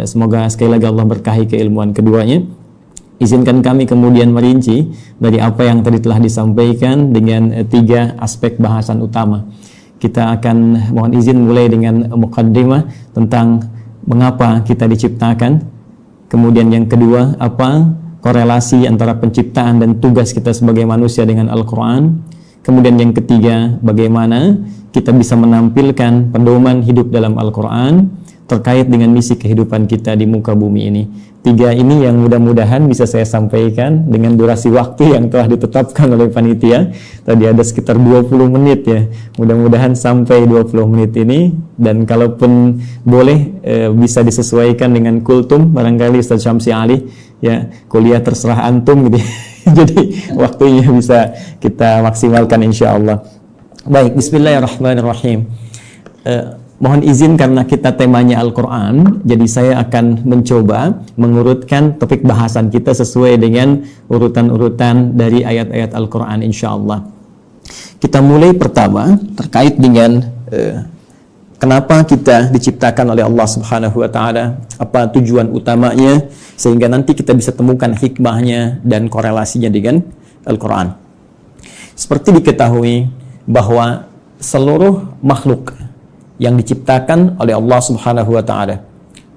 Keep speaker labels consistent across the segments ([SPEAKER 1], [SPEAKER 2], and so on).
[SPEAKER 1] Semoga sekali lagi Allah berkahi keilmuan keduanya. Izinkan kami kemudian merinci dari apa yang tadi telah disampaikan dengan 3 aspek bahasan utama. Kita akan mohon izin mulai dengan muqaddimah tentang mengapa kita diciptakan. Kemudian yang kedua, apa korelasi antara penciptaan dan tugas kita sebagai manusia dengan Al-Quran. Kemudian yang ketiga, bagaimana kita bisa menampilkan pedoman hidup dalam Al-Quran terkait dengan misi kehidupan kita di muka bumi ini. 3 ini yang mudah-mudahan bisa saya sampaikan dengan durasi waktu yang telah ditetapkan oleh panitia. Tadi ada sekitar 20 menit ya. Mudah-mudahan sampai 20 menit ini, dan kalaupun boleh bisa disesuaikan dengan kultum barangkali Ustaz Syamsi Ali ya, kuliah terserah antum gitu. Jadi waktunya bisa kita maksimalkan insyaallah. Baik, bismillahirrahmanirrahim. Mohon izin karena kita temanya Al-Quran, jadi saya akan mencoba mengurutkan topik bahasan kita sesuai dengan urutan-urutan dari ayat-ayat Al-Quran insyaallah. Kita mulai pertama terkait dengan kenapa kita diciptakan oleh Allah Subhanahu wa Ta'ala, apa tujuan utamanya, sehingga nanti kita bisa temukan hikmahnya dan korelasinya dengan Al-Quran. Seperti diketahui bahwa seluruh makhluk yang diciptakan oleh Allah Subhanahu wa Ta'ala,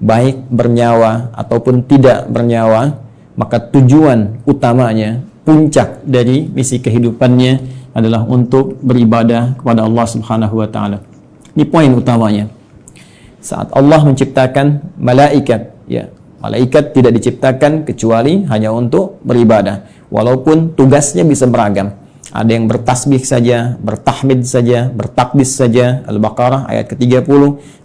[SPEAKER 1] baik bernyawa ataupun tidak bernyawa, maka tujuan utamanya, puncak dari misi kehidupannya adalah untuk beribadah kepada Allah Subhanahu wa Ta'ala. Ini poin utamanya. Saat Allah menciptakan malaikat, ya, malaikat tidak diciptakan kecuali hanya untuk beribadah, walaupun tugasnya bisa beragam. Ada yang bertasbih saja, bertahmid saja, bertakbis saja, Al-Baqarah ayat ke-30.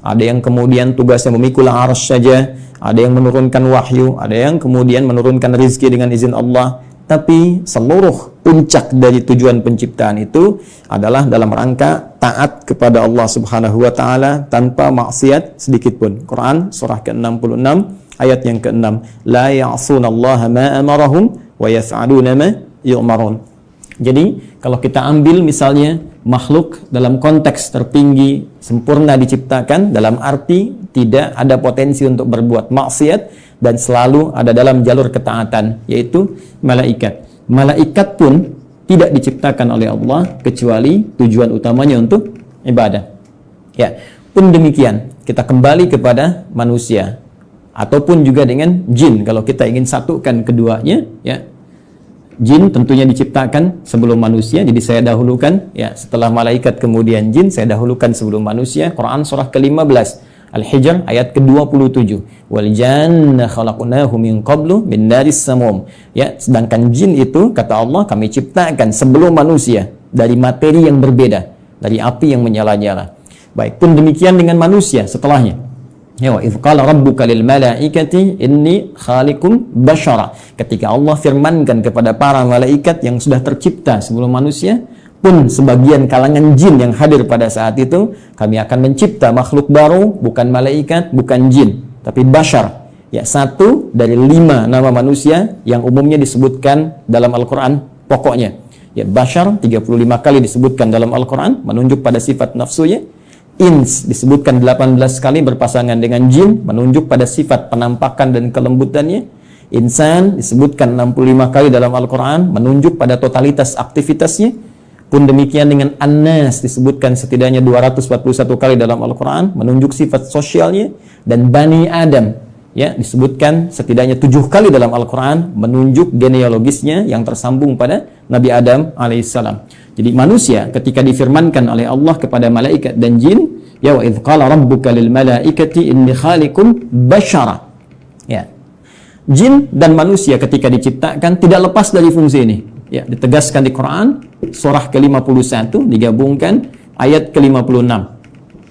[SPEAKER 1] Ada yang kemudian tugasnya memikul arsy saja, ada yang menurunkan wahyu, ada yang kemudian menurunkan rizki dengan izin Allah. Tapi seluruh puncak dari tujuan penciptaan itu adalah dalam rangka taat kepada Allah Subhanahu wa Ta'ala tanpa maksiat sedikit pun. Quran surah ke-66 ayat yang ke-6. La ya'sunallaha ma amarahum wa yaf'aluna ma yu'marun. Jadi kalau kita ambil misalnya makhluk dalam konteks tertinggi, sempurna diciptakan dalam arti tidak ada potensi untuk berbuat maksiat dan selalu ada dalam jalur ketaatan, yaitu malaikat. Malaikat pun tidak diciptakan oleh Allah kecuali tujuan utamanya untuk ibadah. Ya, pun demikian kita kembali kepada manusia ataupun juga dengan jin kalau kita ingin satukan keduanya, ya. Jin tentunya diciptakan sebelum manusia, jadi saya dahulukan ya, setelah malaikat kemudian jin, saya dahulukan sebelum manusia. Quran surah ke-15 Al-Hijr ayat ke-27. Wal janna khalaqnahu min qablu min naris samum. Ya, sedangkan jin itu kata Allah kami ciptakan sebelum manusia dari materi yang berbeda, dari api yang menyala-nyala. Baik, pun demikian dengan manusia setelahnya. Ya, wa idh qala rabbuka lil malaikati inni khaliqum basyara. Ketika Allah firmankan kepada para malaikat yang sudah tercipta sebelum manusia, pun sebagian kalangan jin yang hadir pada saat itu, kami akan mencipta makhluk baru, bukan malaikat, bukan jin, tapi basyar. Ya, 1 dari 5 nama manusia yang umumnya disebutkan dalam Al-Quran pokoknya. Ya, basyar 35 kali disebutkan dalam Al-Quran, menunjuk pada sifat nafsunya. Ins disebutkan 18 kali berpasangan dengan jin, menunjuk pada sifat penampakan dan kelembutannya. Insan disebutkan 65 kali dalam Al-Quran, menunjuk pada totalitas aktivitasnya. Pun demikian dengan An-Nas disebutkan setidaknya 241 kali dalam Al-Quran, menunjuk sifat sosialnya. Dan Bani Adam ya, disebutkan setidaknya 7 kali dalam Al-Quran, menunjuk genealogisnya yang tersambung pada Nabi Adam alaihissalam. Jadi manusia ketika difirmankan oleh Allah kepada malaikat dan jin, ya wa idh qala rabbuka lil malaikati inni khaliqum basyara. Ya. Jin dan manusia ketika diciptakan tidak lepas dari fungsi ini. Ya, ditegaskan di Quran surah ke-51 digabungkan ayat ke-56.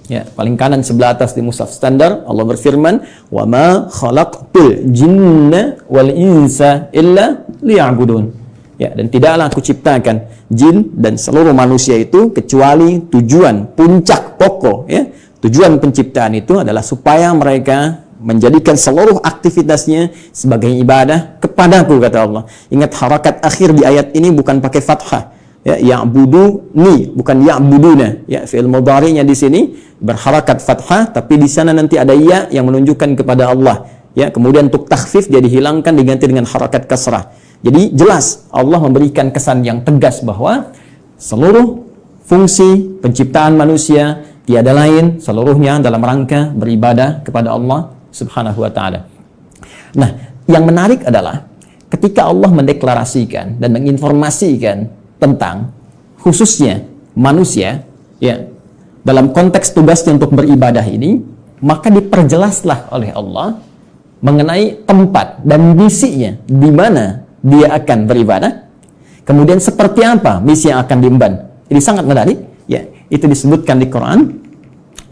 [SPEAKER 1] Ya, paling kanan sebelah atas di mushaf standar Allah berfirman, "Wa ma khalaqtul jinna wal insa illa liya'budun." Ya, dan tidaklah aku ciptakan jin dan seluruh manusia itu kecuali tujuan puncak pokok, ya. Tujuan penciptaan itu adalah supaya mereka menjadikan seluruh aktivitasnya sebagai ibadah kepadaku, kata Allah. Ingat harakat akhir di ayat ini bukan pakai fathah, Ya, ya'buduni bukan ya'buduna. Ya, fi'il mudhari'nya di sini berharakat fathah, tapi di sana nanti ada ya yang menunjukkan kepada Allah. Ya, kemudian untuk takhfif dia dihilangkan diganti dengan harakat kasrah. Jadi jelas Allah memberikan kesan yang tegas bahwa seluruh fungsi penciptaan manusia tiada lain seluruhnya dalam rangka beribadah kepada Allah Subhanahu wa taala. Nah, yang menarik adalah ketika Allah mendeklarasikan dan menginformasikan tentang khususnya manusia ya dalam konteks tugasnya untuk beribadah ini, maka diperjelaslah oleh Allah mengenai tempat dan misinya di mana dia akan beribadah, kemudian seperti apa misi yang akan diemban. Ini sangat menarik ya, itu disebutkan di Quran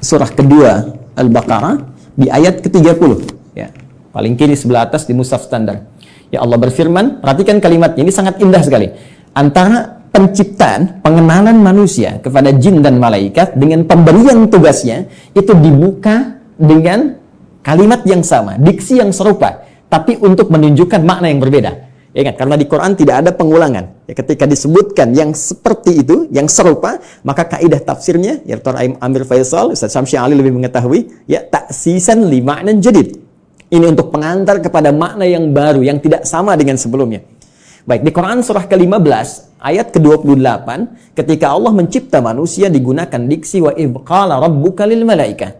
[SPEAKER 1] surah kedua Al-Baqarah di ayat ke-30 ya, paling kiri sebelah atas di mushaf standar. Ya, Allah berfirman, perhatikan kalimatnya, ini sangat indah sekali. Antara penciptaan, pengenalan manusia kepada jin dan malaikat dengan pemberian tugasnya itu dibuka dengan kalimat yang sama, diksi yang serupa, tapi untuk menunjukkan makna yang berbeda. Ya, ingat, karena di Quran tidak ada pengulangan. Ya, ketika disebutkan yang seperti itu, yang serupa, maka kaidah tafsirnya, ya Dr. Amir Faisal, Ustaz Syamsi Ali lebih mengetahui, ya taksisan li ma'nan jadid. Ini untuk pengantar kepada makna yang baru, yang tidak sama dengan sebelumnya. Baik, di Quran surah ke-15 ayat ke-28 ketika Allah mencipta manusia digunakan diksi wa idh qala rabbuka lil malaikah.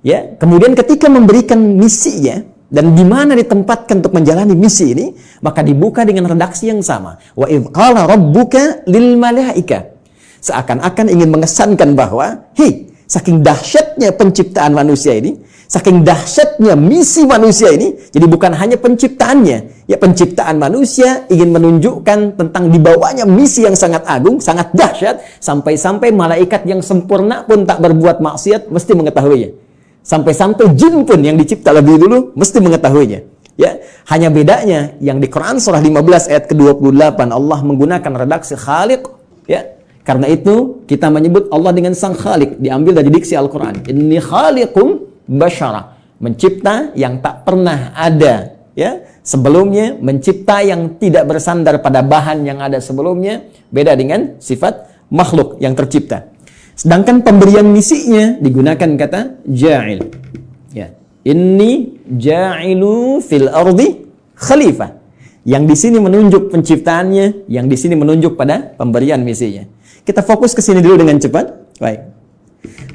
[SPEAKER 1] Ya, kemudian ketika memberikan misinya dan di mana ditempatkan untuk menjalani misi ini, maka dibuka dengan redaksi yang sama. Wa idh qala rabbuka lil malaikah. Seakan-akan ingin mengesankan bahwa, hei, saking dahsyatnya penciptaan manusia ini, saking dahsyatnya misi manusia ini, jadi bukan hanya penciptaannya, ya penciptaan manusia ingin menunjukkan tentang dibawanya misi yang sangat agung, sangat dahsyat, sampai-sampai malaikat yang sempurna pun tak berbuat maksiat mesti mengetahuinya. Sampai-sampai jin pun yang dicipta lebih dulu mesti mengetahuinya. Ya, hanya bedanya yang di Quran surah 15 ayat ke-28 Allah menggunakan redaksi Khaliq, ya. Karena itu kita menyebut Allah dengan Sang Khaliq, diambil dari diksi Al-Qur'an. Inni khaliqum basyara, mencipta yang tak pernah ada ya sebelumnya, mencipta yang tidak bersandar pada bahan yang ada sebelumnya, beda dengan sifat makhluk yang tercipta. Sedangkan pemberian misinya digunakan kata ja'il ya, inni ja'ilu fil ardi khalifah, yang di sini menunjuk penciptaannya, yang di sini menunjuk pada pemberian misinya. Kita fokus ke sini dulu dengan cepat.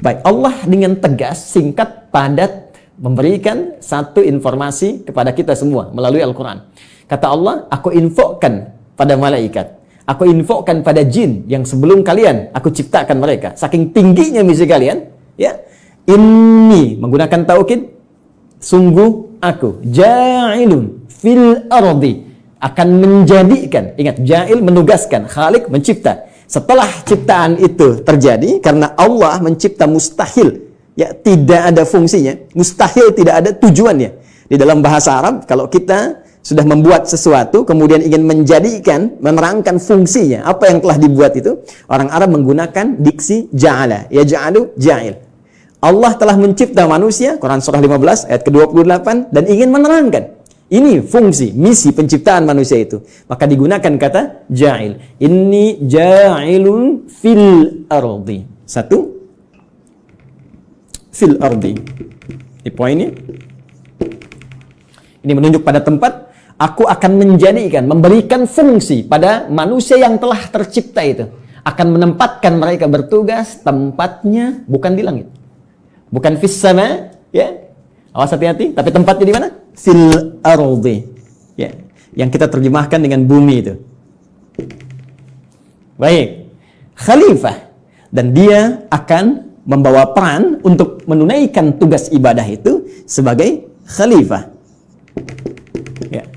[SPEAKER 1] Baik, Allah dengan tegas, singkat, padat memberikan satu informasi kepada kita semua melalui Al-Quran. Kata Allah, aku infokan pada malaikat, aku infokan pada jin yang sebelum kalian aku ciptakan mereka. Saking tingginya misi kalian, ya. Inni menggunakan taukid, sungguh aku ja'ilun fil ardi, akan menjadikan. Ingat, ja'il menugaskan, khalik mencipta. Setelah ciptaan itu terjadi, karena Allah mencipta mustahil, ya tidak ada fungsinya, mustahil tidak ada tujuannya. Di dalam bahasa Arab, kalau kita sudah membuat sesuatu, kemudian ingin menjadikan, menerangkan fungsinya, apa yang telah dibuat itu, orang Arab menggunakan diksi ja'ala, ya ja'alu ja'il. Allah telah mencipta manusia, Quran surah 15 ayat ke-28, dan ingin menerangkan ini fungsi, misi penciptaan manusia itu. Maka digunakan kata ja'il. Inni ja'ilun fil ardi. Satu, fil ardi. Ini poinnya. Ini menunjuk pada tempat. Aku akan menjadikan, memberikan fungsi pada manusia yang telah tercipta itu. Akan menempatkan mereka bertugas, tempatnya bukan di langit. Bukan fis sama, ya. Awas hati-hati, tapi tempatnya di mana? Fil ardi. Ya, yang kita terjemahkan dengan bumi itu. Baik. Khalifah, dan dia akan membawa peran untuk menunaikan tugas ibadah itu sebagai khalifah. Ya.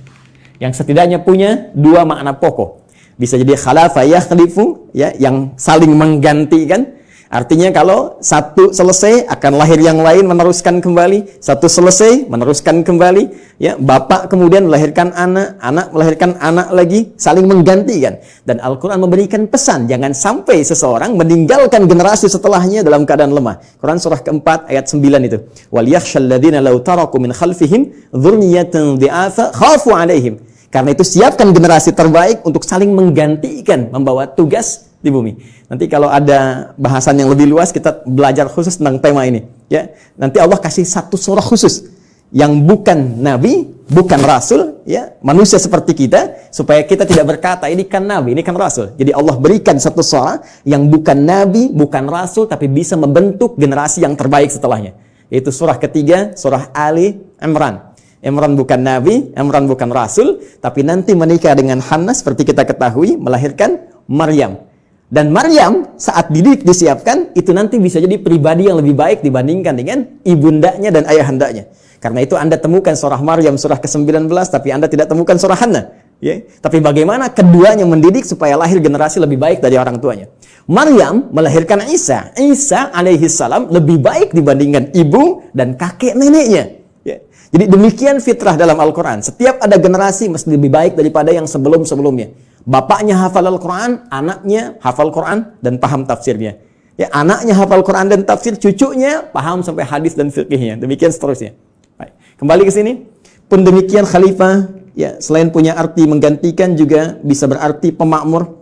[SPEAKER 1] Yang setidaknya punya dua makna pokok. Bisa jadi khalafa yakhlifu, ya, yang saling menggantikan. Artinya kalau satu selesai akan lahir yang lain meneruskan kembali, satu selesai meneruskan kembali, ya, bapak kemudian melahirkan anak, anak melahirkan anak lagi, saling menggantikan. Dan Al-Qur'an memberikan pesan jangan sampai seseorang meninggalkan generasi setelahnya dalam keadaan lemah. Quran surah keempat ayat 9 itu. Wal yakhshal ladzina law taraku min khalfihim dzurriyyatan dhi'afa khafu 'alaihim.
[SPEAKER 2] Karena itu siapkan generasi terbaik untuk saling menggantikan membawa tugas di bumi. Nanti kalau ada bahasan yang lebih luas kita belajar khusus tentang tema ini, ya. Nanti Allah kasih satu surah khusus yang bukan nabi, bukan rasul, ya, manusia seperti kita, supaya kita tidak berkata ini kan nabi, ini kan rasul. Jadi Allah berikan satu surah yang bukan nabi, bukan rasul, tapi bisa membentuk generasi yang terbaik setelahnya. Yaitu surah ketiga, surah Ali Imran. Imran bukan nabi, Imran bukan rasul, tapi nanti menikah dengan Hannah seperti kita ketahui, melahirkan Maryam. Dan Maryam saat dididik disiapkan, itu nanti bisa jadi pribadi yang lebih baik dibandingkan dengan ibundanya dan ayahandanya. Karena itu Anda temukan surah Maryam surah ke-19, tapi Anda tidak temukan surah Hannah. Ya. Tapi bagaimana keduanya mendidik supaya lahir generasi lebih baik dari orang tuanya. Maryam melahirkan Isa. Isa alaihi salam lebih baik dibandingkan ibu dan kakek neneknya. Ya. Jadi demikian fitrah dalam Al-Quran. Setiap ada generasi mesti lebih baik daripada yang sebelum-sebelumnya. Bapaknya hafal Al-Quran, anaknya hafal Quran dan paham tafsirnya. Ya, anaknya hafal Quran dan tafsir, cucunya paham sampai hadis dan fiqihnya. Demikian seterusnya. Baik. Kembali ke sini. Pun demikian khalifah, ya, selain punya arti menggantikan juga bisa berarti pemakmur.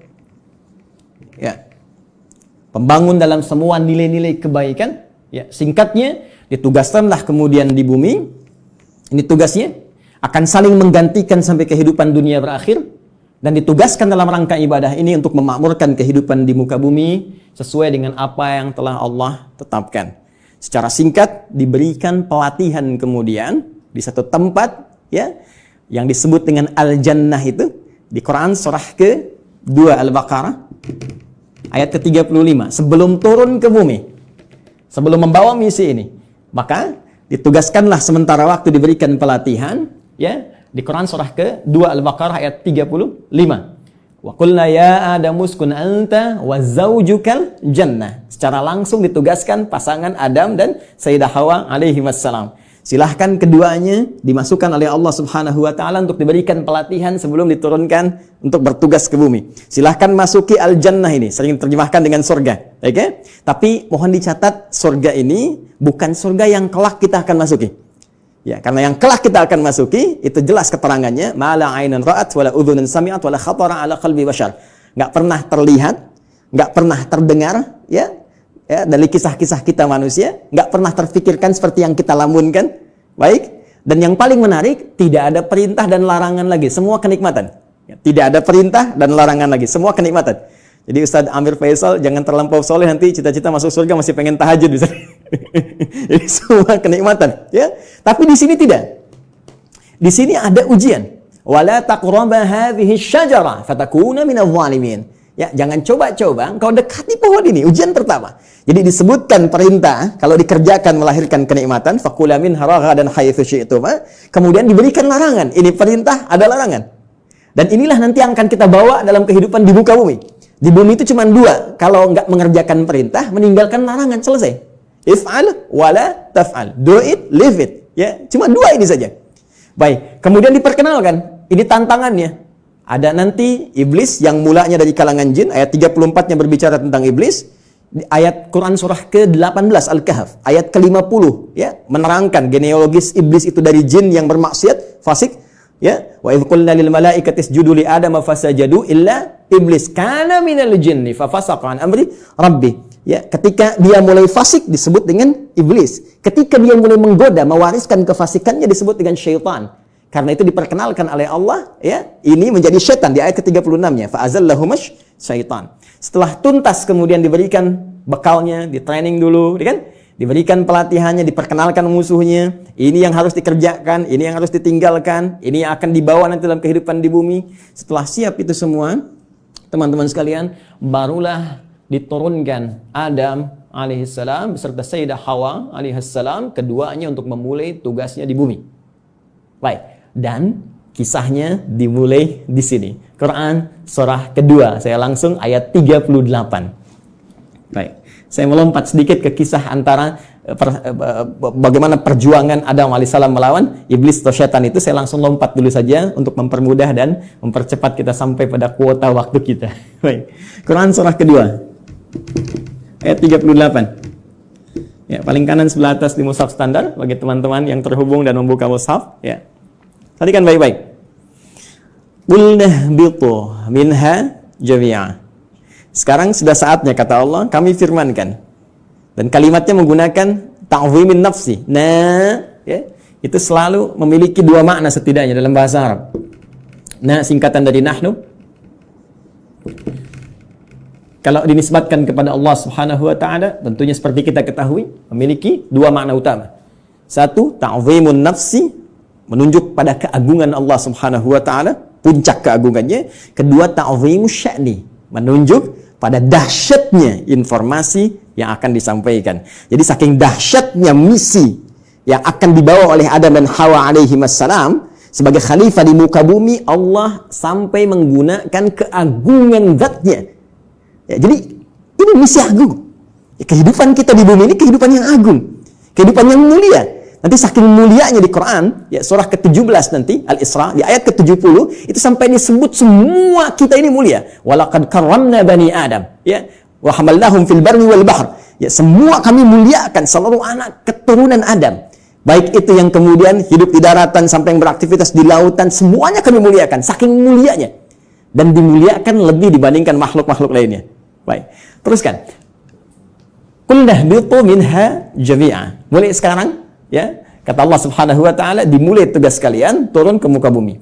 [SPEAKER 2] Ya. Pembangun dalam semua nilai-nilai kebaikan. Ya, singkatnya ditugaskanlah kemudian di bumi. Ini tugasnya akan saling menggantikan sampai kehidupan dunia berakhir. Dan ditugaskan dalam rangka ibadah ini untuk memakmurkan kehidupan di muka bumi sesuai dengan apa yang telah Allah tetapkan. Secara singkat diberikan pelatihan kemudian di satu tempat, ya, yang disebut dengan Al-Jannah itu di Quran surah ke-2 Al-Baqarah ayat ke-35. Sebelum turun ke bumi, sebelum membawa misi ini, maka ditugaskanlah sementara waktu diberikan pelatihan, ya, di Quran surah ke-2 Al-Baqarah ayat 35. Wa qulna ya Adamu uskun anta wa zaujukal jannah. Secara langsung ditugaskan pasangan Adam dan Sayyidah Hawa alaihi wassalam. Silahkan keduanya dimasukkan oleh Allah Subhanahu wa taala untuk diberikan pelatihan sebelum diturunkan untuk bertugas ke bumi. Silahkan masuki al-jannah ini, sering terjemahkan dengan surga, oke? Okay? Tapi mohon dicatat, surga ini bukan surga yang kelak kita akan masuki. Ya, karena yang kelak kita akan masuki itu jelas keterangannya, mala ainan ra'at wala udhunun sami'at wala khatara ala qalbi bashar. Enggak pernah terlihat, enggak pernah terdengar, ya, dari kisah-kisah kita manusia, enggak pernah terfikirkan seperti yang kita lamunkan. Baik. Dan yang paling menarik, tidak ada perintah dan larangan lagi, semua kenikmatan. Ya, tidak ada perintah dan larangan lagi, semua kenikmatan. Jadi Ustadz Amir Faisal jangan terlampau soleh, nanti cita-cita masuk surga masih pengen tahajud bisa. Jadi semua kenikmatan, ya. Tapi di sini tidak. Di sini ada ujian. Wala taqraba hadhihi syajara fatakuna minadh dhalimin. Ya, jangan coba-coba engkau dekati pohon ini, ujian pertama. Jadi disebutkan perintah kalau dikerjakan melahirkan kenikmatan, fakula minha ragadan haitsu syi'tuma. Kemudian diberikan larangan. Ini perintah, ada larangan. Dan inilah nanti yang akan kita bawa dalam kehidupan di muka bumi. Di bumi itu cuma dua, kalau enggak mengerjakan perintah, meninggalkan larangan, selesai. If'al wala taf'al. Do it, leave it. Ya, cuma dua ini saja. Baik, kemudian diperkenalkan, ini tantangannya. Ada nanti iblis yang mulanya dari kalangan jin, ayat 34-nya berbicara tentang iblis. Ayat Quran surah ke-18 Al-Kahf, ayat ke-50, ya, menerangkan genealogis iblis itu dari jin yang bermaksiat, fasik. Ya, wa idz qulna lil malaikati isjudu li adama fasajadu illa iblis kana minal jinni fa fasaqa an amri rabbi. Ya, ketika dia mulai fasik disebut dengan iblis. Ketika dia mulai menggoda, mewariskan kefasikannya disebut dengan syaitan. Karena itu diperkenalkan oleh Allah, ya, ini menjadi syaitan di ayat ke-36-nya. Fa azallahumash syaitan. Setelah tuntas kemudian diberikan bekalnya, di training dulu, kan? Diberikan pelatihannya, diperkenalkan musuhnya, ini yang harus dikerjakan, ini yang harus ditinggalkan, ini yang akan dibawa nanti dalam kehidupan di bumi. Setelah siap itu semua, teman-teman sekalian, barulah diturunkan Adam alaihissalam beserta Sayyidah Hawa alaihissalam, keduanya untuk memulai tugasnya di bumi. Baik, dan kisahnya dimulai di sini. Quran surah kedua, saya langsung ayat 38. Baik. Saya melompat sedikit ke kisah antara bagaimana perjuangan Adam alaihissalam melawan iblis atau syaitan itu. Saya langsung lompat dulu saja untuk mempermudah dan mempercepat kita sampai pada kuota waktu kita. Baik. Quran surah kedua ayat 38. Ya, paling kanan sebelah atas di mushaf standar bagi teman-teman yang terhubung dan membuka mushaf, ya. Perhatikan baik-baik. Qulna bitu minha jami'a. Sekarang sudah saatnya, kata Allah, kami firmankan. Dan kalimatnya menggunakan ta'zimin nafsi. Nah, ya, itu selalu memiliki dua makna setidaknya dalam bahasa Arab. Nah, singkatan dari nahnu. Kalau dinisbatkan kepada Allah Subhanahu wa taala, tentunya seperti kita ketahui, memiliki dua makna utama. Satu, ta'zimun nafsi, menunjuk pada keagungan Allah Subhanahu wa taala, puncak keagungannya. Kedua, ta'zimus sya'ni, menunjuk pada dahsyatnya informasi yang akan disampaikan. Jadi saking dahsyatnya misi yang akan dibawa oleh Adam dan Hawa alaihi wassalam sebagai khalifah di muka bumi, Allah sampai menggunakan keagungan zatnya. Ya, jadi ini misi agung. Ya, kehidupan kita di bumi ini kehidupan yang agung, kehidupan yang mulia. Nanti saking mulianya di Quran, ya surah ke-17 nanti, Al-Isra, di ayat ke-70, itu sampai disebut semua kita ini mulia. Walaqad karramna bani Adam, ya, wa hamalnahum fil barri wal bahr. Ya, semua kami muliakan seluruh anak keturunan Adam. Baik itu yang kemudian hidup di daratan sampai yang beraktivitas di lautan, semuanya kami muliakan, saking mulianya. Dan dimuliakan lebih dibandingkan makhluk-makhluk lainnya. Baik, teruskan. Qul nahbitu minha jami'a. Mulai sekarang, ya, kata Allah Subhanahu wa taala, dimulai tugas kalian turun ke muka bumi.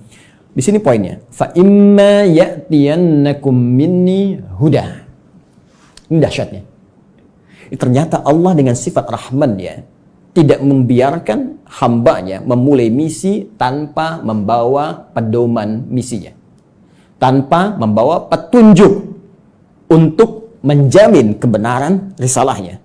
[SPEAKER 2] Di sini poinnya. Fa imma ya'tiyannakum minni huda. Ini dahsyatnya. Ternyata Allah dengan sifat Rahman, ya, tidak membiarkan hambanya memulai misi tanpa membawa pedoman misinya, tanpa membawa petunjuk untuk menjamin kebenaran risalahnya,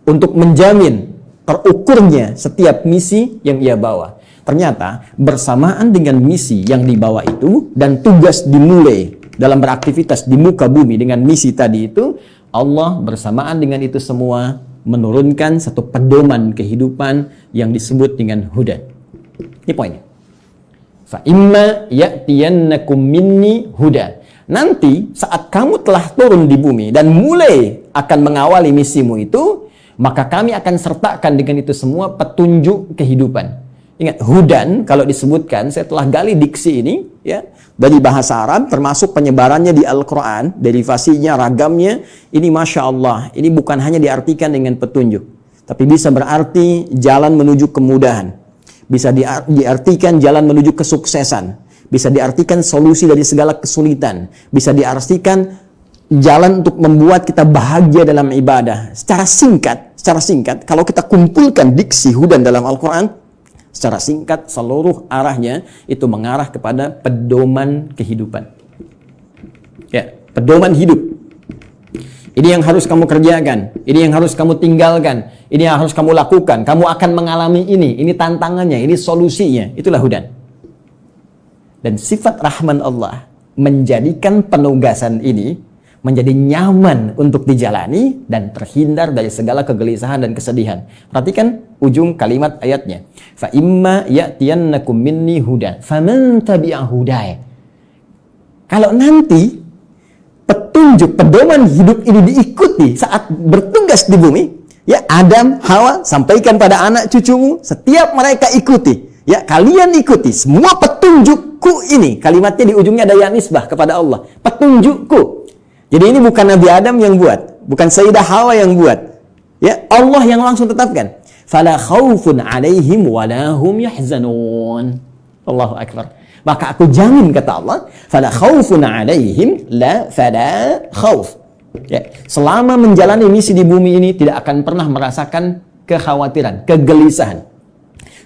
[SPEAKER 2] untuk menjamin terukurnya setiap misi yang ia bawa. Ternyata bersamaan dengan misi yang dibawa itu dan tugas dimulai dalam beraktivitas di muka bumi dengan misi tadi itu, Allah bersamaan dengan itu semua menurunkan satu pedoman kehidupan yang disebut dengan huda. Ini poinnya. Fa imma ya'tiyannakum minni huda. Nanti saat kamu telah turun di bumi dan mulai akan mengawali misimu itu, maka kami akan sertakan dengan itu semua petunjuk kehidupan. Ingat, hudan kalau disebutkan, saya telah gali diksi ini, ya, dari bahasa Arab, termasuk penyebarannya di Al-Quran, derivasinya, ragamnya, ini Masya Allah, ini bukan hanya diartikan dengan petunjuk, tapi bisa berarti jalan menuju kemudahan, bisa diartikan jalan menuju kesuksesan, bisa diartikan solusi dari segala kesulitan, bisa diartikan jalan untuk membuat kita bahagia dalam ibadah. Secara singkat, kalau kita kumpulkan diksi hudan dalam Al-Quran, secara singkat, seluruh arahnya itu mengarah kepada pedoman kehidupan. Ya, pedoman hidup. Ini yang harus kamu kerjakan, ini yang harus kamu tinggalkan, ini yang harus kamu lakukan. Kamu akan mengalami ini tantangannya, ini solusinya. Itulah hudan. Dan sifat Rahman Allah menjadikan penugasan ini menjadi nyaman untuk dijalani dan terhindar dari segala kegelisahan dan kesedihan. Perhatikan ujung kalimat ayatnya. Fa imma ya'tiyannakum minni hudan faman tabi'a hudaya. Kalau nanti petunjuk pedoman hidup ini diikuti saat bertugas di bumi, ya, Adam, Hawa, sampaikan pada anak cucumu, setiap mereka ikuti. Ya, kalian ikuti semua petunjukku ini. Kalimatnya di ujungnya ada ya nisbah kepada Allah. Petunjukku. Jadi ini bukan Nabi Adam yang buat, bukan Sayyidah Hawa yang buat. Ya, Allah yang langsung tetapkan. Fala khaufun 'alaihim wa la hum yahzanun. Allahu akbar. Maka aku jamin, kata Allah, fala khaufun 'alaihim la fala khauf. Ya, selama menjalani misi di bumi ini tidak akan pernah merasakan kekhawatiran, kegelisahan.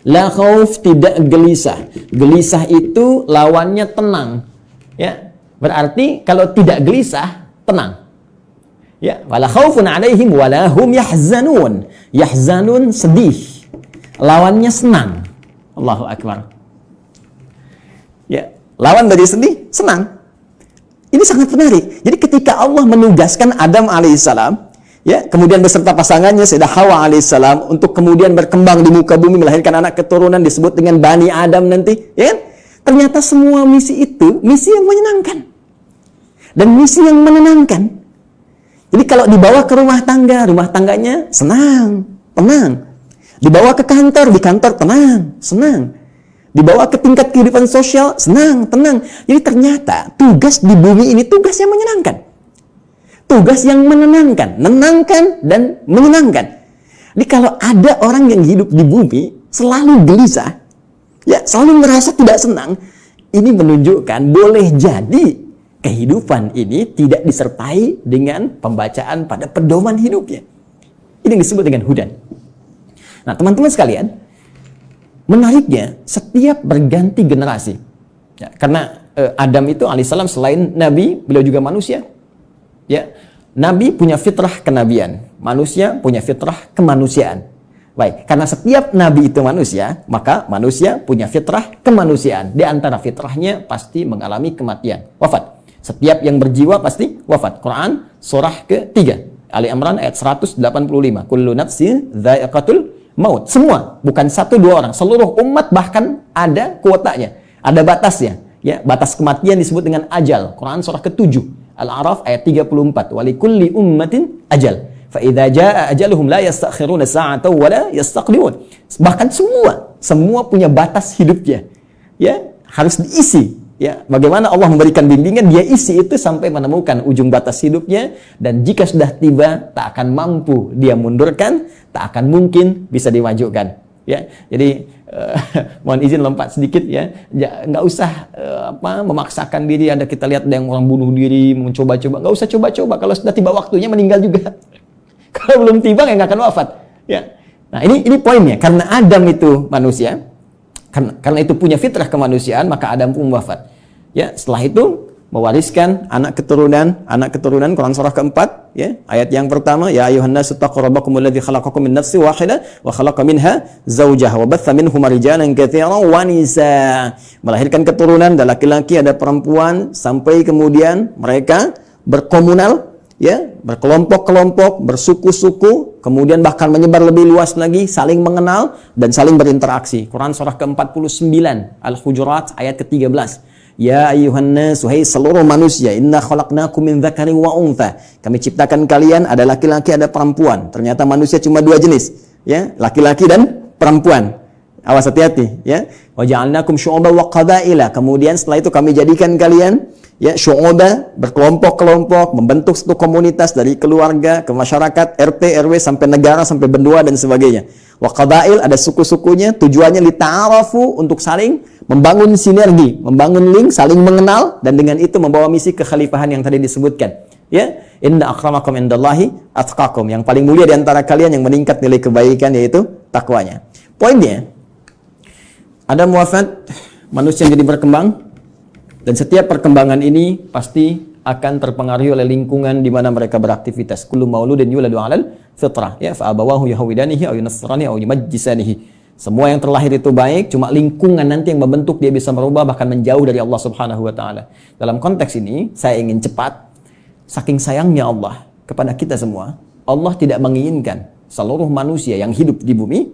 [SPEAKER 2] La khauf, tidak gelisah. Gelisah itu lawannya tenang. Ya, berarti kalau tidak gelisah, tenang. Ya, wala khaufun 'alaihim wala hum yahzanun. Yahzanun, sedih. Lawannya senang. Allahu akbar. Ya, lawan dari sedih, senang. Ini sangat menarik. Jadi ketika Allah menugaskan Adam alaihissalam, ya, kemudian beserta pasangannya Sayyidah Hawa alaihissalam untuk kemudian berkembang di muka bumi, melahirkan anak keturunan disebut dengan Bani Adam nanti, ya kan? Ternyata semua misi itu misi yang menyenangkan dan misi yang menenangkan. Jadi kalau dibawa ke rumah tangganya senang, tenang. Dibawa ke kantor, di kantor tenang, senang. Dibawa ke tingkat kehidupan sosial, senang, tenang. Jadi ternyata tugas di bumi ini tugas yang menyenangkan. Tugas yang menenangkan, menenangkan dan menyenangkan. Jadi kalau ada orang yang hidup di bumi selalu gelisah, ya selalu merasa tidak senang, ini menunjukkan boleh jadi kehidupan ini tidak disertai dengan pembacaan pada pedoman hidupnya. Ini yang disebut dengan hudan. Nah, teman-teman sekalian, menariknya setiap berganti generasi, ya, karena Adam itu alaihissalam selain nabi, beliau juga manusia. Ya, nabi punya fitrah kenabian, manusia punya fitrah kemanusiaan. Baik, karena setiap nabi itu manusia, maka manusia punya fitrah kemanusiaan. Di antara fitrahnya pasti mengalami kematian, wafat. Setiap yang berjiwa pasti wafat. Quran surah ke-3, Ali Imran ayat 185. Kullu nafsin dha'iqatul maut. Semua, bukan satu dua orang, seluruh umat bahkan ada kuotanya, ada batasnya. Ya, batas kematian disebut dengan ajal. Quran surah ke-7. Al-A'raf ayat 34. Walikulli ummatin ajal. Fa idza jaa ajaluhum la yastakhiruna sa'atan wa la yastaqdimun. Bahkan semua punya batas hidupnya. Ya, harus diisi. Ya, bagaimana Allah memberikan bimbingan, dia isi itu sampai menemukan ujung batas hidupnya, dan jika sudah tiba tak akan mampu dia mundurkan, tak akan mungkin bisa dimajukan. Ya, jadi mohon izin lompat sedikit ya, nggak usah memaksakan diri. Ada kita lihat ada yang orang bunuh diri, mencoba-coba, nggak usah coba-coba. Kalau sudah tiba waktunya meninggal juga. Kalau belum tiba nggak akan wafat. Ya, nah ini poinnya. Karena Adam itu manusia, karena itu punya fitrah kemanusiaan, maka Adam pun wafat. Ya, setelah itu mewariskan anak keturunan. Quran surah ke-4 ya, ayat yang pertama, ya ayuhan nasu taqu rabbakumul ladzi khalaqakum min nafsin wahidah wa khalaqa minha zawjaha wa batha minhuma rijalan katsiran wa nisaa. Melahirkan keturunan, ada laki-laki ada perempuan, sampai kemudian mereka berkomunal, ya, berkelompok-kelompok, bersuku-suku, kemudian bahkan menyebar lebih luas lagi, saling mengenal dan saling berinteraksi. Quran surah ke-49 Al-Hujurat ayat ke-13. Ya ayyuhan nas, wahai seluruh manusia, inna khalaqnakum min dzakarin wa untha. Kami ciptakan kalian ada laki-laki ada perempuan. Ternyata manusia cuma dua jenis, ya, laki-laki dan perempuan. Awas, hati-hati, ya. Wa ja'alnakum syu'uban wa qabaila. Kemudian setelah itu kami jadikan kalian, ya, syu'uba, berkelompok-kelompok, membentuk satu komunitas dari keluarga ke masyarakat, RT, RW sampai negara sampai benua dan sebagainya. Wa qabail, ada suku-sukunya, tujuannya lita'arafu, untuk saling membangun sinergi, membangun link, saling mengenal, dan dengan itu membawa misi kekhalifahan yang tadi disebutkan. Ya, inna akramakum indallahi atqakum. Yang paling mulia di antara kalian yang meningkat nilai kebaikan yaitu takwanya. Poinnya, ada wafat, manusia jadi berkembang, dan setiap perkembangan ini pasti akan terpengaruhi oleh lingkungan di mana mereka beraktivitas. Kullu mauludin yuladu 'alal fitrah, ya, fa abawahu yahwidanihi aw yunassiranihi aw yumajjisanihi. Semua yang terlahir itu baik, cuma lingkungan nanti yang membentuk dia bisa merubah bahkan menjauh dari Allah Subhanahu wa taala. Dalam konteks ini, saya ingin cepat, saking sayangnya Allah kepada kita semua, Allah tidak menginginkan seluruh manusia yang hidup di bumi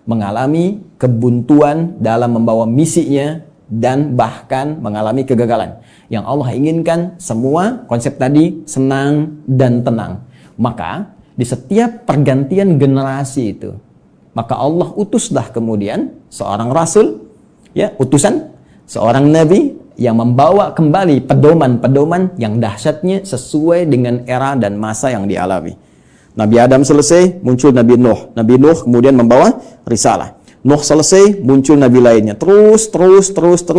[SPEAKER 2] mengalami kebuntuan dalam membawa misinya dan bahkan mengalami kegagalan. Yang Allah inginkan semua konsep tadi senang dan tenang. Maka di setiap pergantian generasi itu, maka Allah utuslah kemudian seorang rasul, ya, utusan, seorang nabi yang membawa kembali pedoman-pedoman yang dahsyatnya sesuai dengan era dan masa yang dialami. Nabi Adam selesai, muncul Nabi Nuh. Nabi Nuh kemudian membawa risalah. Nuh selesai, muncul nabi lainnya. Terus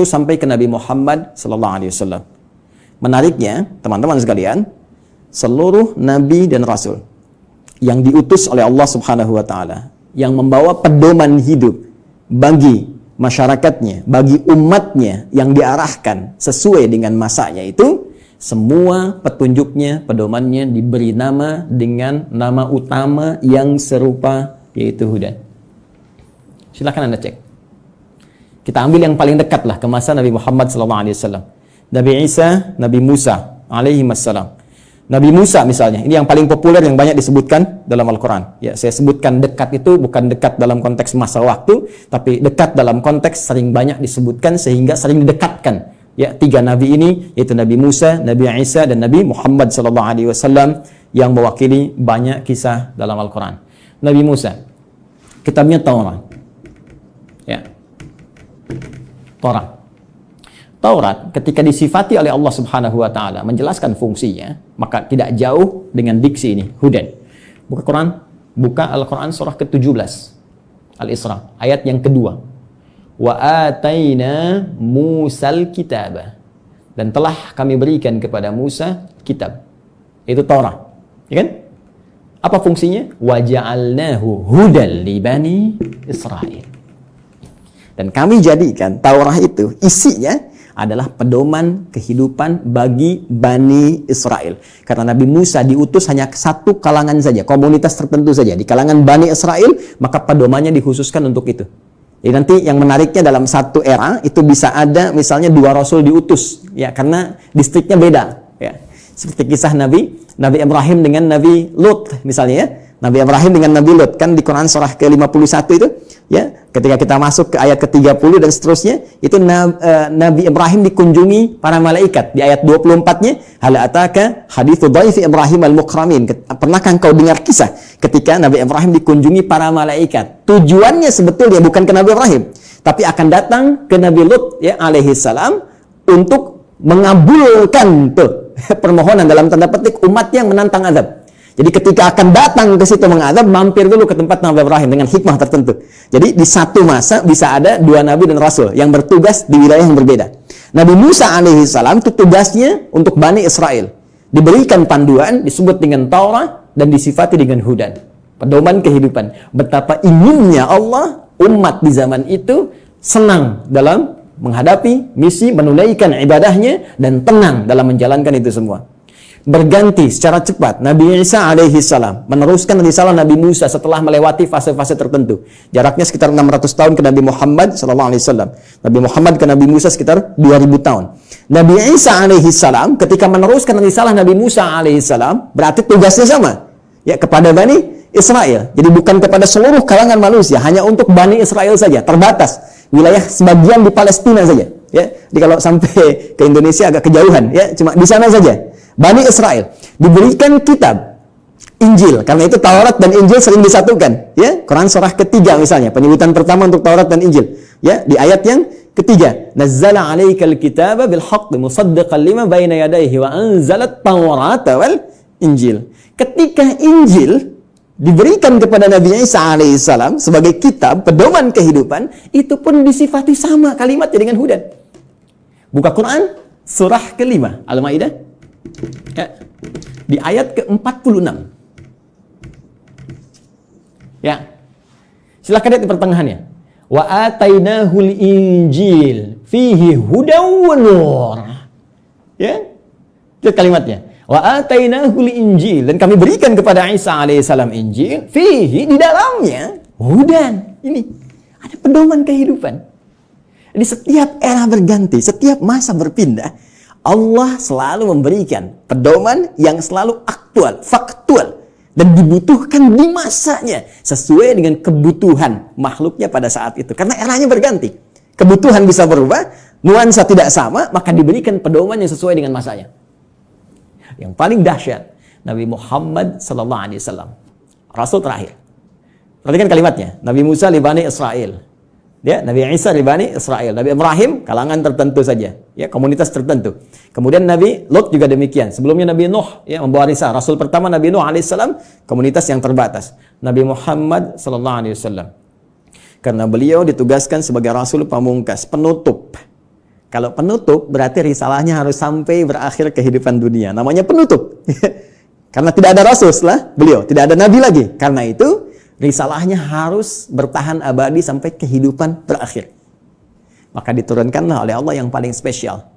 [SPEAKER 2] sampai ke Nabi Muhammad sallallahu alaihi wasallam. Menariknya, teman-teman sekalian, seluruh nabi dan rasul yang diutus oleh Allah Subhanahu wa taala, yang membawa pedoman hidup bagi masyarakatnya, bagi umatnya yang diarahkan sesuai dengan masanya itu, semua petunjuknya, pedomannya diberi nama dengan nama utama yang serupa, yaitu hudan. Silakan Anda cek. Kita ambil yang paling dekat lah ke masa Nabi Muhammad SAW. Nabi Isa, Nabi Musa alaihi wassalam. Nabi Musa misalnya, ini yang paling populer yang banyak disebutkan dalam Al-Quran. Ya, saya sebutkan dekat itu bukan dekat dalam konteks masa waktu, tapi dekat dalam konteks sering banyak disebutkan sehingga sering didekatkan. Ya, tiga nabi ini yaitu Nabi Musa, Nabi Isa dan Nabi Muhammad SAW yang mewakili banyak kisah dalam Al-Quran. Nabi Musa, kitabnya Taurat. Ya. Taurat ketika disifati oleh Allah Subhanahu wa taala menjelaskan fungsinya, maka tidak jauh dengan diksi ini, hudan. Buka Al-Qur'an surah ke-17 Al-Isra ayat yang kedua. Wa ataina Musal kitaba. Dan telah kami berikan kepada Musa kitab. Itu Taurat. Ya kan? Apa fungsinya? Wa ja'alnahu hudal li bani Israil. Dan kami jadikan Taurat itu isinya adalah pedoman kehidupan bagi Bani Israel. Karena Nabi Musa diutus hanya satu kalangan saja, komunitas tertentu saja. Di kalangan Bani Israel, maka pedomannya dikhususkan untuk itu. Jadi nanti yang menariknya dalam satu era, itu bisa ada misalnya 2 rasul diutus. Ya, karena distriknya beda. Ya. Seperti kisah Nabi Ibrahim dengan Nabi Lut misalnya ya. Nabi Ibrahim dengan Nabi Lut. Kan di Quran surah ke-51 itu. Ya, ketika kita masuk ke ayat ke-30 dan seterusnya, itu Nabi Ibrahim dikunjungi para malaikat. Di ayat 24-nya, hal ataka hadithu dhaifi Ibrahim al-mukramin. Pernahkah engkau dengar kisah ketika Nabi Ibrahim dikunjungi para malaikat? Tujuannya sebetulnya bukan ke Nabi Ibrahim, tapi akan datang ke Nabi Lut ya alaihi salam untuk mengabulkan tuh permohonan dalam tanda petik umat yang menantang azab. Jadi ketika akan datang ke situ mengadab, mampir dulu ke tempat Nabi Ibrahim dengan hikmah tertentu. Jadi di satu masa bisa ada 2 nabi dan rasul yang bertugas di wilayah yang berbeda. Nabi Musa alaihi salam itu tugasnya untuk Bani Israel. Diberikan panduan, disebut dengan Taurat dan disifati dengan hudan. Pedoman kehidupan. Betapa inginnya Allah umat di zaman itu senang dalam menghadapi misi, menunaikan ibadahnya dan tenang dalam menjalankan itu semua. Berganti secara cepat Nabi Isa alaihi salam meneruskan risalah Nabi Musa setelah melewati fase-fase tertentu. Jaraknya sekitar 600 tahun ke Nabi Muhammad sallallahu alaihi wasallam. Nabi Muhammad ke Nabi Musa sekitar 2000 tahun. Nabi Isa alaihi salam ketika meneruskan risalah Nabi Musa alaihi salam berarti tugasnya sama ya kepada Bani Israel. Jadi bukan kepada seluruh kalangan manusia, hanya untuk Bani Israel saja, terbatas. Wilayah sebagian di Palestina saja ya. Jadi kalau sampai ke Indonesia agak kejauhan ya, cuma di sana saja. Bani Israel diberikan kitab Injil, karena itu Taurat dan Injil sering disatukan ya. Quran surah ketiga misalnya, penyebutan pertama untuk Taurat dan Injil ya, di ayat yang ketiga, nazzala 'alaikal kitaba bil haqqi musaddiqan lima baina yadayhi wa anzalat Taurata wal Injil. Ketika Injil diberikan kepada Nabi Isa alaihissalam sebagai kitab pedoman kehidupan, itu pun disifati sama kalimatnya dengan hudan. Buka Quran surah kelima Al-Maidah ya, di ayat ke-46 ya, silakan lihat di pertengahannya, wa atainahul injil fihi hudaw wa nur ya, lihat kalimatnya, wa atainahul injil, dan kami berikan kepada Isa alaihissalam Injil, fihi, di dalamnya hudan, ini ada pedoman kehidupan. Jadi setiap era berganti, setiap masa berpindah, Allah selalu memberikan pedoman yang selalu aktual, faktual, dan dibutuhkan di masanya sesuai dengan kebutuhan makhluknya pada saat itu. Karena eranya berganti, kebutuhan bisa berubah, nuansa tidak sama, maka diberikan pedoman yang sesuai dengan masanya. Yang paling dahsyat, Nabi Muhammad sallallahu alaihi wasallam, rasul terakhir. Perhatikan kalimatnya, Nabi Musa li Bani Israel. Ya, Nabi Isa di Bani Israel, Nabi Ibrahim kalangan tertentu saja, ya, komunitas tertentu. Kemudian Nabi Lut juga demikian. Sebelumnya Nabi Nuh ya membawa risalah. Rasul pertama Nabi Nuh alaihissalam, komunitas yang terbatas. Nabi Muhammad sallallahu alaihi wasallam, karena beliau ditugaskan sebagai rasul pamungkas, penutup. Kalau penutup berarti risalahnya harus sampai berakhir kehidupan dunia. Namanya penutup. Karena tidak ada rasul setelah beliau, tidak ada nabi lagi. Karena itu risalahnya harus bertahan abadi sampai kehidupan berakhir. Maka diturunkanlah oleh Allah yang paling spesial.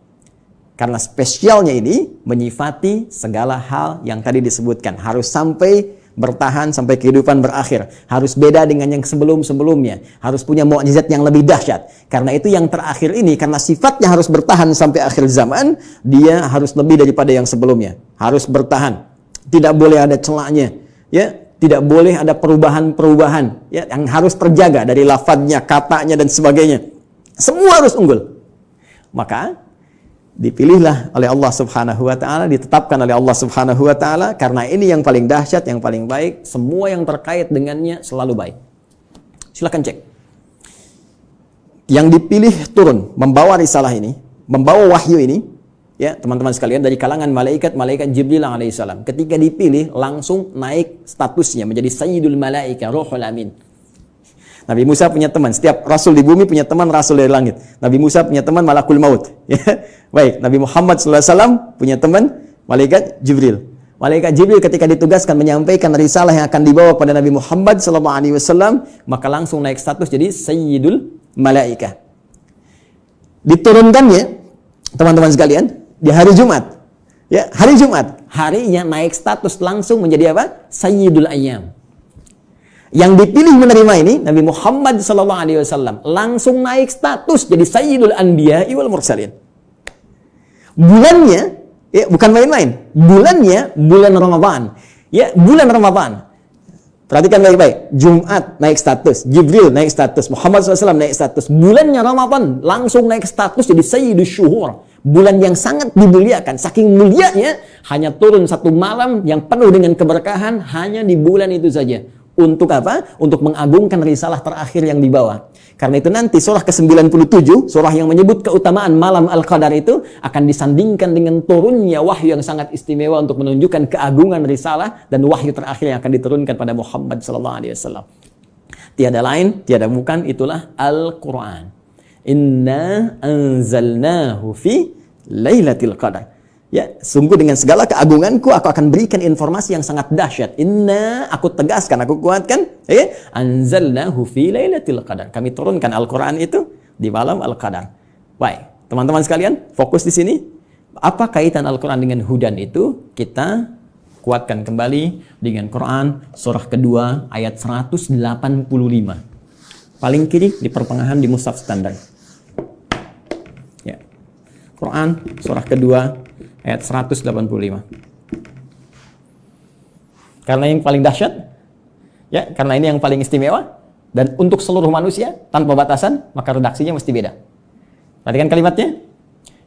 [SPEAKER 2] Karena spesialnya ini menyifati segala hal yang tadi disebutkan. Harus sampai bertahan sampai kehidupan berakhir. Harus beda dengan yang sebelum-sebelumnya. Harus punya mukjizat yang lebih dahsyat. Karena itu yang terakhir ini, karena sifatnya harus bertahan sampai akhir zaman, dia harus lebih daripada yang sebelumnya. Harus bertahan. Tidak boleh ada celahnya. Ya. Tidak boleh ada perubahan-perubahan ya, yang harus terjaga dari lafadznya, katanya, dan sebagainya. Semua harus unggul. Maka dipilihlah oleh Allah Subhanahu wa ta'ala, ditetapkan oleh Allah Subhanahu wa ta'ala, karena ini yang paling dahsyat, yang paling baik. Semua yang terkait dengannya selalu baik. Silakan cek. yang dipilih turun membawa risalah ini, membawa wahyu ini, ya teman-teman sekalian, dari kalangan malaikat Jibril alaihissalam. Ketika dipilih langsung naik statusnya menjadi Sayyidul Malaika, Ruhul Amin. Nabi Musa punya teman, setiap rasul di bumi punya teman rasul dari langit. Nabi Musa punya teman Malakul Maut. Ya. Baik, Nabi Muhammad SAW punya teman malaikat Jibril. Malaikat Jibril ketika ditugaskan menyampaikan risalah yang akan dibawa pada Nabi Muhammad SAW, maka langsung naik status jadi Sayyidul Malaika. Diturunkannya, teman-teman sekalian, di hari Jumat. Ya, hari Jumat, harinya naik status langsung menjadi apa? Sayyidul Ayyam. Yang dipilih menerima ini Nabi Muhammad SAW langsung naik status jadi Sayyidul Anbiya wal Mursalin. Bulannya, ya bukan main-main. Bulannya bulan Ramadan. Ya, bulan Ramadan. Perhatikan baik-baik. Jumat naik status, Jibril naik status, Muhammad SAW naik status. Bulannya Ramadan langsung naik status jadi Sayyidul Syuhur. Bulan yang sangat dimuliakan. Saking mulianya hanya turun satu malam yang penuh dengan keberkahan hanya di bulan itu saja. Untuk apa? Untuk mengagungkan risalah terakhir yang dibawa. Karena itu nanti surah ke-97, surah yang menyebut keutamaan malam Al-Qadar itu akan disandingkan dengan turunnya wahyu yang sangat istimewa untuk menunjukkan keagungan risalah dan wahyu terakhir yang akan diturunkan pada Muhammad SAW. Tiada lain, tiada bukan, itulah Al-Quran. Inna anzalnahu fi Lailatul Qadar. Ya, sungguh dengan segala keagunganku aku akan berikan informasi yang sangat dahsyat. Inna, aku tegaskan, aku kuatkan, ya, anzalnahu fi Lailatul Qadar. Kami turunkan Al-Qur'an itu di malam Al-Qadar. Baik, teman-teman sekalian, fokus di sini. Apa kaitan Al-Qur'an dengan hudan itu? Kita kuatkan kembali dengan Quran surah kedua ayat 185. Paling kiri di pertengahan di mushaf standar. Ya. Quran surah kedua ayat 185. Karena yang paling dahsyat, ya, karena ini yang paling istimewa, dan untuk seluruh manusia tanpa batasan, maka redaksinya mesti beda. Perhatikan kalimatnya.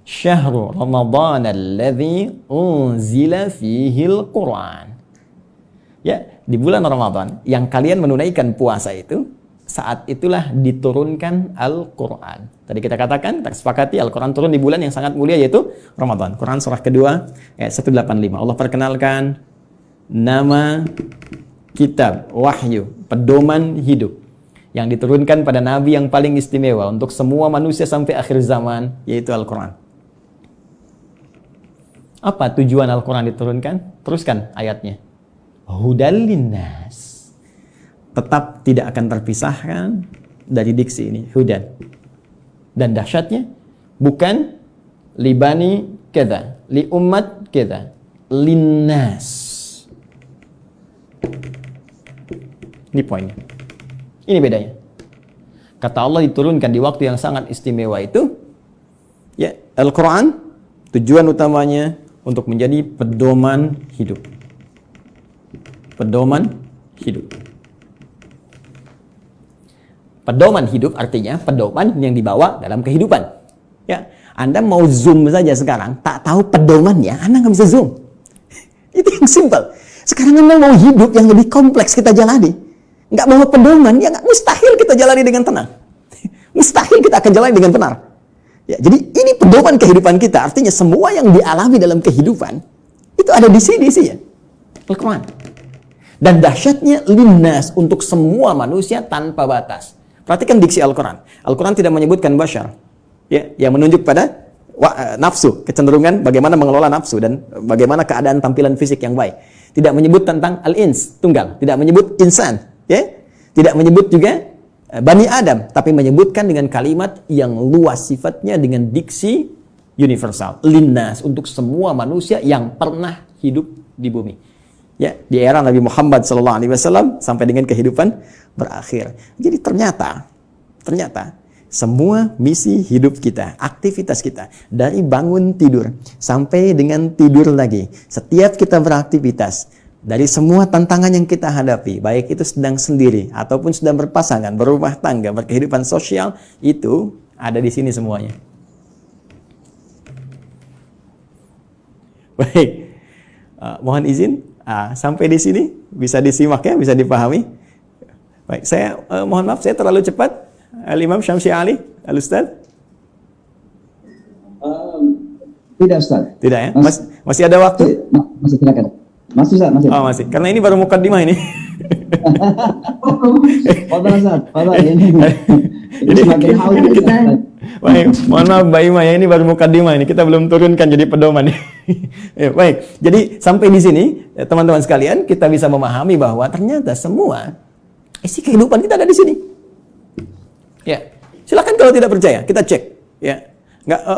[SPEAKER 2] Syahrul Ramadan alladzi unzila fihil Qur'an. Ya, di bulan Ramadan yang kalian menunaikan puasa itu, saat itulah diturunkan Al-Quran. Tadi kita katakan, kita sepakati Al-Quran turun di bulan yang sangat mulia yaitu Ramadan. Quran surah kedua ayat 185. Allah perkenalkan nama kitab wahyu, pedoman hidup yang diturunkan pada Nabi yang paling istimewa untuk semua manusia sampai akhir zaman, yaitu Al-Quran. Apa tujuan Al-Quran diturunkan? Teruskan ayatnya. Hudal linnas. Tetap tidak akan terpisahkan dari diksi ini, hudan. Dan dahsyatnya bukan libani kita, li umat kita, linnas. Ini poinnya. Ini bedanya. Kata Allah diturunkan di waktu yang sangat istimewa itu, ya, Al-Quran tujuan utamanya untuk menjadi pedoman hidup. Pedoman hidup. Pedoman hidup artinya pedoman yang dibawa dalam kehidupan. Ya, Anda mau zoom saja sekarang, tak tahu pedomannya, Anda nggak bisa zoom. Itu yang simpel. Sekarang Anda mau hidup yang lebih kompleks kita jalani, nggak bawa pedoman, ya nggak, mustahil kita jalani dengan tenang. Mustahil kita akan jalani dengan benar. Ya, jadi ini pedoman kehidupan kita. Artinya semua yang dialami dalam kehidupan itu ada di sini sih ya, Al-Quran. Dan dahsyatnya linnas, untuk semua manusia tanpa batas. Perhatikan diksi Al-Quran. Al-Quran tidak menyebutkan bashar, ya, yang menunjuk pada nafsu, kecenderungan bagaimana mengelola nafsu dan bagaimana keadaan tampilan fisik yang baik. Tidak menyebut tentang al-ins, tunggal. Tidak menyebut insan, ya. Tidak menyebut juga Bani Adam, tapi menyebutkan dengan kalimat yang luas sifatnya dengan diksi universal. Linnas, untuk semua manusia yang pernah hidup di bumi. Ya, di era Nabi Muhammad SAW sampai dengan kehidupan berakhir. Jadi ternyata semua misi hidup kita, aktivitas kita, dari bangun tidur sampai dengan tidur lagi, setiap kita beraktivitas, dari semua tantangan yang kita hadapi, baik itu sedang sendiri ataupun sedang berpasangan, berumah tangga, berkehidupan sosial, itu ada di sini semuanya. Baik, mohon izin. Sampai di sini bisa disimak ya, bisa dipahami. Baik, saya mohon maaf saya terlalu cepat. Imam Syamsi Ali, Al-Ustaz?
[SPEAKER 3] Tidak, Ustaz.
[SPEAKER 2] Tidak ya? Masih ada waktu?
[SPEAKER 3] Masih silakan. Masih, Ustaz, masih.
[SPEAKER 2] Oh, masih. Karena ini baru mukaddimah ini.
[SPEAKER 3] Fadhal, Ustaz. Fadhal, ini sebagai haul, Ustaz.
[SPEAKER 2] Baik, mohon maaf Mbak Ima ya, ini baru mukaddimah ini, kita belum turunkan jadi pedoman. Ya, baik, jadi sampai di sini teman-teman sekalian kita bisa memahami bahwa ternyata semua isi kehidupan kita ada di sini. Ya, silakan kalau tidak percaya kita cek. Ya,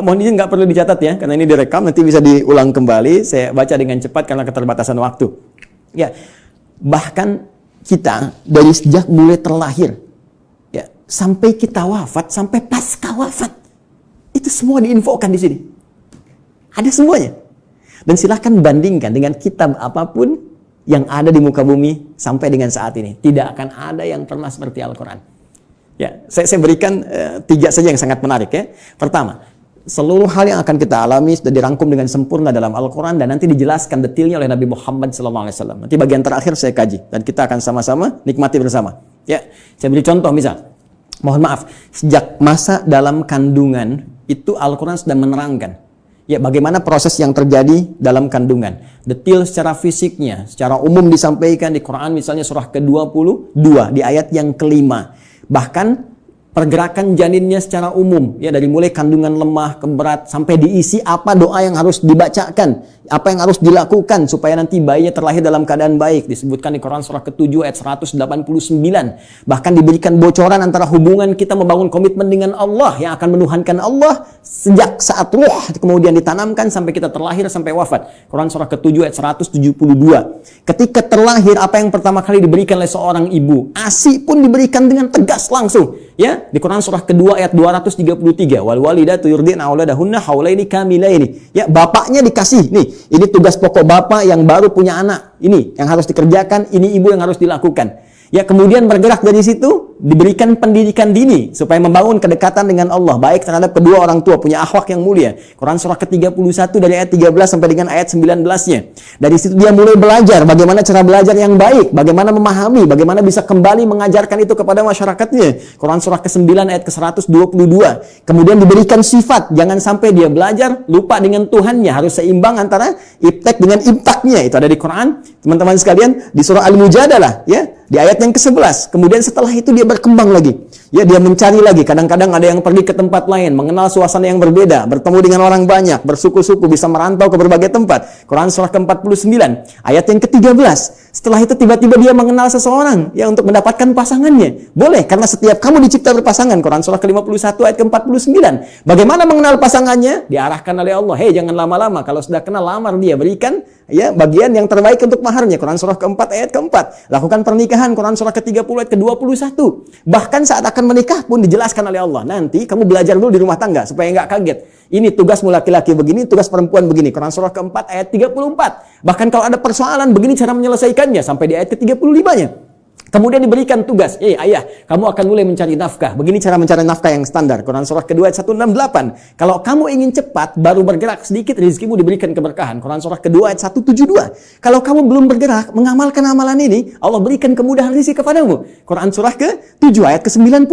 [SPEAKER 2] mohon izin nggak perlu dicatat ya, karena ini direkam nanti bisa diulang kembali. Saya baca dengan cepat karena keterbatasan waktu. Ya, bahkan kita dari sejak mulai terlahir sampai kita wafat, sampai pasca wafat, itu semua diinfokan di sini. Ada semuanya. Dan silahkan bandingkan dengan kitab apapun yang ada di muka bumi sampai dengan saat ini. Tidak akan ada yang pernah seperti Al-Quran. Ya, saya berikan 3 saja yang sangat menarik ya. Pertama, seluruh hal yang akan kita alami sudah dirangkum dengan sempurna dalam Al-Quran dan nanti dijelaskan detailnya oleh Nabi Muhammad SAW. Nanti bagian terakhir saya kaji dan kita akan sama-sama nikmati bersama. Ya, saya beri contoh misal. Mohon maaf, sejak masa dalam kandungan itu Al-Quran sudah menerangkan ya bagaimana proses yang terjadi dalam kandungan. Detail secara fisiknya, secara umum disampaikan di Quran misalnya surah ke-22 di ayat yang kelima. Bahkan pergerakan janinnya secara umum ya dari mulai kandungan lemah ke berat sampai diisi apa doa yang harus dibacakan, apa yang harus dilakukan supaya nanti bayinya terlahir dalam keadaan baik, disebutkan di Quran surah ke-7 ayat 189. Bahkan diberikan bocoran antara hubungan kita membangun komitmen dengan Allah yang akan menuhankan Allah sejak saat ruh kemudian ditanamkan sampai kita terlahir sampai wafat. Quran surah ke-7 ayat 172. Ketika terlahir apa yang pertama kali diberikan oleh seorang ibu? ASI pun diberikan dengan tegas langsung. Ya, di Quran surah kedua ayat 233, wal walidatu yurdina auladahunna haulaini kamilaini. Ya, bapaknya dikasih nih, ini tugas pokok bapak yang baru punya anak. Ini yang harus dikerjakan, ini ibu yang harus dilakukan. Ya, kemudian bergerak dari situ, diberikan pendidikan dini supaya membangun kedekatan dengan Allah, baik terhadap kedua orang tua, punya akhlak yang mulia. Quran surah ke-31 dari ayat 13 sampai dengan ayat 19-nya. Dari situ dia mulai belajar bagaimana cara belajar yang baik, bagaimana memahami, bagaimana bisa kembali mengajarkan itu kepada masyarakatnya. Quran surah ke-9 ayat ke-122. Kemudian diberikan sifat, jangan sampai dia belajar lupa dengan Tuhannya, harus seimbang antara iptek dengan imtaknya. Itu ada di Quran, teman-teman sekalian, di surah Al-Mujadalah, ya. Di ayat yang ke-11, kemudian setelah itu dia berkembang lagi. Ya, dia mencari lagi. Kadang-kadang ada yang pergi ke tempat lain, mengenal suasana yang berbeda, bertemu dengan orang banyak, bersuku-suku, bisa merantau ke berbagai tempat. Quran surah ke-49, ayat yang ke-13. Setelah itu tiba-tiba dia mengenal seseorang ya untuk mendapatkan pasangannya. Boleh, karena setiap kamu dicipta berpasangan. Quran surah ke-51 ayat ke-49. Bagaimana mengenal pasangannya? Diarahkan oleh Allah. Hei, jangan lama-lama. Kalau sudah kenal, lamar dia. Berikan ya bagian yang terbaik untuk maharnya. Quran surah ke-4 ayat ke-4. Lakukan pernikahan. Quran surah ke-30 ayat ke-21. Bahkan saat akan menikah pun dijelaskan oleh Allah. Nanti kamu belajar dulu di rumah tangga supaya nggak kaget. Ini tugasmu laki-laki begini, tugas perempuan begini. Quran surah ke-4 ayat 34. Bahkan kalau ada persoalan begini cara menyelesaikannya sampai di ayat ke-35-nya. Kemudian diberikan tugas, ayah, kamu akan mulai mencari nafkah. Begini cara mencari nafkah yang standar. Quran surah kedua ayat 168. Kalau kamu ingin cepat, baru bergerak sedikit, rezekimu diberikan keberkahan. Quran surah kedua ayat 172. Kalau kamu belum bergerak, mengamalkan amalan ini, Allah berikan kemudahan rezeki kepadamu. Quran surah ke-7 ayat ke-96.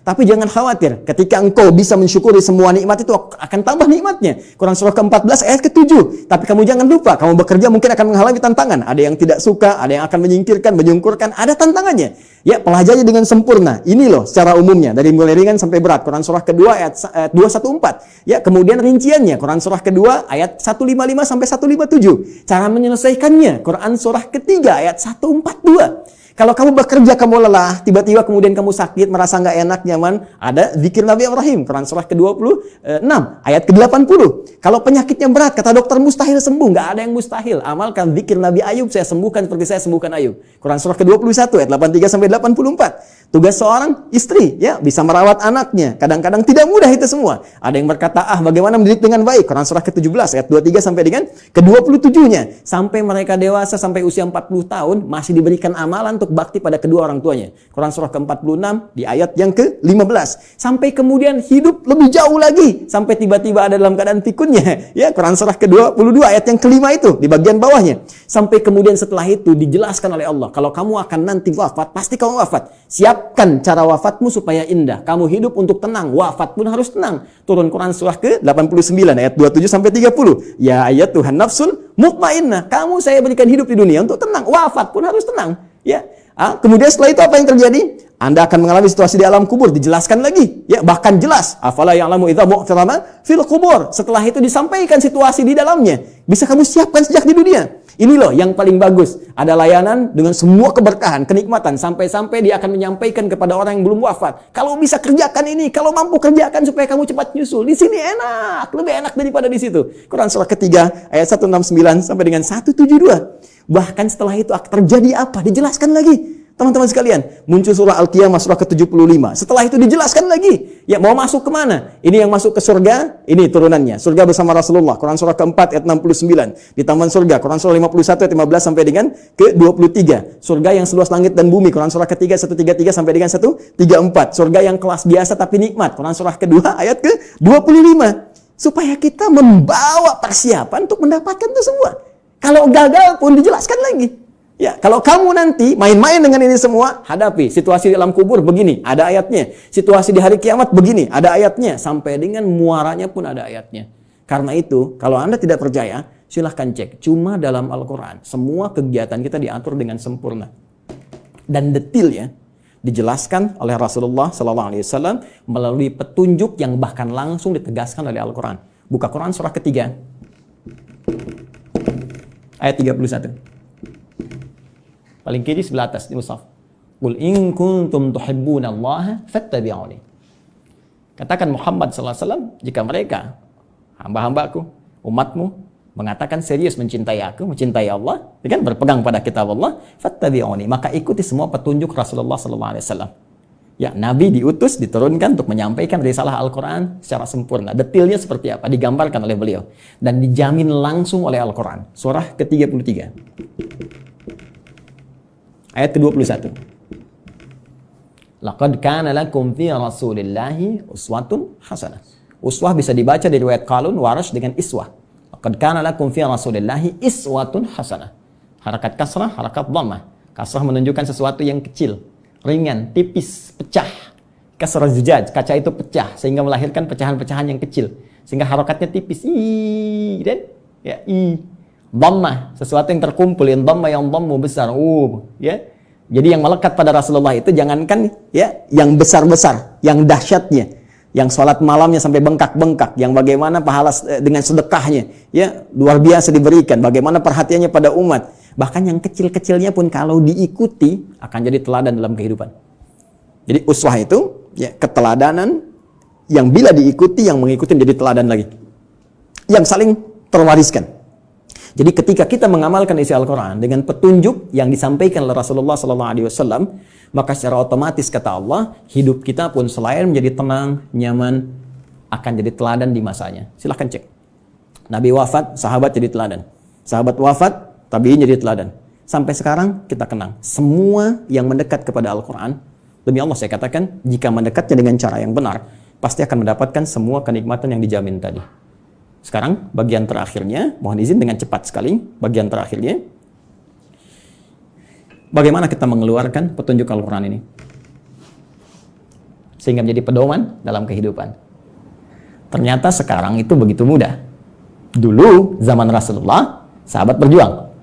[SPEAKER 2] Tapi jangan khawatir, ketika engkau bisa mensyukuri semua nikmat itu akan tambah nikmatnya. Quran surah ke-14 ayat ke-7. Tapi kamu jangan lupa, kamu bekerja mungkin akan mengalami tantangan. Ada yang tidak suka, ada yang akan menyingkirkan, menyungkurkan, ada tantangannya. Ya, pelajari dengan sempurna. Ini loh secara umumnya dari mulai ringan sampai berat. Quran surah kedua ayat 214. Ya, kemudian rinciannya Quran surah kedua ayat 155 sampai 157. Cara menyelesaikannya Quran surah ketiga ayat 142. Kalau kamu bekerja, kamu lelah, tiba-tiba kemudian kamu sakit, merasa nggak enak, nyaman, ada zikir Nabi Ibrahim, Quran surah ke-26, ayat ke-80. Kalau penyakitnya berat, kata dokter mustahil sembuh, nggak ada yang mustahil. Amalkan zikir Nabi Ayub, saya sembuhkan seperti saya sembuhkan Ayub. Quran surah ke-21, ayat 83 sampai 84. Tugas seorang istri, ya, bisa merawat anaknya. Kadang-kadang tidak mudah itu semua. Ada yang berkata, bagaimana mendidik dengan baik? Quran surah ke-17, ayat 23 sampai dengan ke-27-nya. Sampai mereka dewasa, sampai usia 40 tahun, masih diberikan amalan untuk bakti pada kedua orang tuanya. Quran surah ke-46 di ayat yang ke-15. Sampai kemudian hidup lebih jauh lagi sampai tiba-tiba ada dalam keadaan pikunnya. Ya, Quran surah ke-22 ayat yang ke-5 itu di bagian bawahnya. Sampai kemudian setelah itu dijelaskan oleh Allah, kalau kamu akan nanti wafat, pasti kamu wafat. Siapkan cara wafatmu supaya indah. Kamu hidup untuk tenang, wafat pun harus tenang. Turun Quran surah ke-89 ayat 27 sampai 30. Ya ayat Tuhan nafsul mutmainnah. Kamu saya berikan hidup di dunia untuk tenang, wafat pun harus tenang. Ya. Kemudian setelah itu apa yang terjadi? Anda akan mengalami situasi di alam kubur, dijelaskan lagi. Ya, bahkan jelas. Afala ya'lamu idza bu'thira fil kubur. Setelah itu disampaikan situasi di dalamnya. Bisa kamu siapkan sejak di dunia. Ini loh yang paling bagus. Ada layanan dengan semua keberkahan, kenikmatan. Sampai-sampai dia akan menyampaikan kepada orang yang belum wafat. Kalau bisa kerjakan ini, kalau mampu kerjakan supaya kamu cepat nyusul. Di sini enak, lebih enak daripada di situ. Quran surah ketiga ayat 169 sampai dengan 172. Bahkan setelah itu terjadi apa? Dijelaskan lagi. Teman-teman sekalian, muncul surah Al-Qiyamah surah ke-75. Setelah itu dijelaskan lagi. Ya, mau masuk kemana? Ini yang masuk ke surga, ini turunannya. Surga bersama Rasulullah. Quran surah ke-4 ayat 69. Di taman surga. Quran surah 51 ayat 15 sampai dengan ke-23. Surga yang seluas langit dan bumi. Quran surah ke-3 133 sampai dengan 134. Surga yang kelas biasa tapi nikmat. Quran surah kedua ayat ke-25. Supaya kita membawa persiapan untuk mendapatkan itu semua. Kalau gagal pun dijelaskan lagi. Ya, kalau kamu nanti main-main dengan ini semua, hadapi situasi di alam kubur begini, ada ayatnya. Situasi di hari kiamat begini, ada ayatnya. Sampai dengan muaranya pun ada ayatnya. Karena itu, kalau Anda tidak percaya, silahkan cek. Cuma dalam Al-Quran, semua kegiatan kita diatur dengan sempurna. Dan detailnya dijelaskan oleh Rasulullah SAW melalui petunjuk yang bahkan langsung ditegaskan oleh Al-Quran. Buka Quran surah ketiga, ayat 31. Paling kiri sebelah atas di mushaf. Qul in kuntum tuhibbunallaha fattabi'uni. Katakan Muhammad sallallahu alaihi wasallam, jika mereka hamba-hambaku, umatmu mengatakan serius mencintai aku, mencintai Allah, kan berpegang pada kitab Allah, fattabi'uni, maka ikuti semua petunjuk Rasulullah sallallahu alaihi wasallam. Ya, Nabi diutus, diturunkan untuk menyampaikan risalah Al-Quran secara sempurna. Detailnya seperti apa? Digambarkan oleh beliau. Dan dijamin langsung oleh Al-Quran. Surah ke-33. Ayat ke-21. Laqad kana lakum fi Rasulillahi uswatun hasanah. Uswah bisa dibaca dari riwayat Qalun, Warash dengan iswah. Laqad kana lakum fi Rasulillahi iswatun hasanah. Harakat kasrah, harakat dhammah. Kasrah menunjukkan sesuatu yang kecil, ringan, tipis, pecah. Kasrah zujaj, kaca itu pecah sehingga melahirkan pecahan-pecahan yang kecil. Sehingga harakatnya tipis. Dan ya dhammah, sesuatu yang terkumpul, yang dhammah yang dhammu besar. Ya. Jadi yang melekat pada Rasulullah itu jangankan ya yang besar-besar, yang dahsyatnya, yang sholat malamnya sampai bengkak-bengkak, yang bagaimana pahala dengan sedekahnya, ya luar biasa diberikan, bagaimana perhatiannya pada umat. Bahkan yang kecil-kecilnya pun kalau diikuti akan jadi teladan dalam kehidupan. Jadi uswah itu ya keteladanan yang bila diikuti, yang mengikuti menjadi teladan lagi, yang saling terwariskan. Jadi ketika kita mengamalkan isi Al-Quran dengan petunjuk yang disampaikan oleh Rasulullah SAW, maka secara otomatis kata Allah, hidup kita pun selain menjadi tenang, nyaman, akan jadi teladan di masanya. Silahkan cek. Nabi wafat, sahabat jadi teladan. Sahabat wafat, tabi'in jadi teladan. Sampai sekarang kita kenang. Semua yang mendekat kepada Al-Quran, demi Allah saya katakan, jika mendekatnya dengan cara yang benar, pasti akan mendapatkan semua kenikmatan yang dijamin tadi. Sekarang bagian terakhirnya, mohon izin dengan cepat sekali, bagian terakhirnya. Bagaimana kita mengeluarkan petunjuk Al-Quran ini? Sehingga menjadi pedoman dalam kehidupan. Ternyata sekarang itu begitu mudah. Dulu, zaman Rasulullah, sahabat berjuang.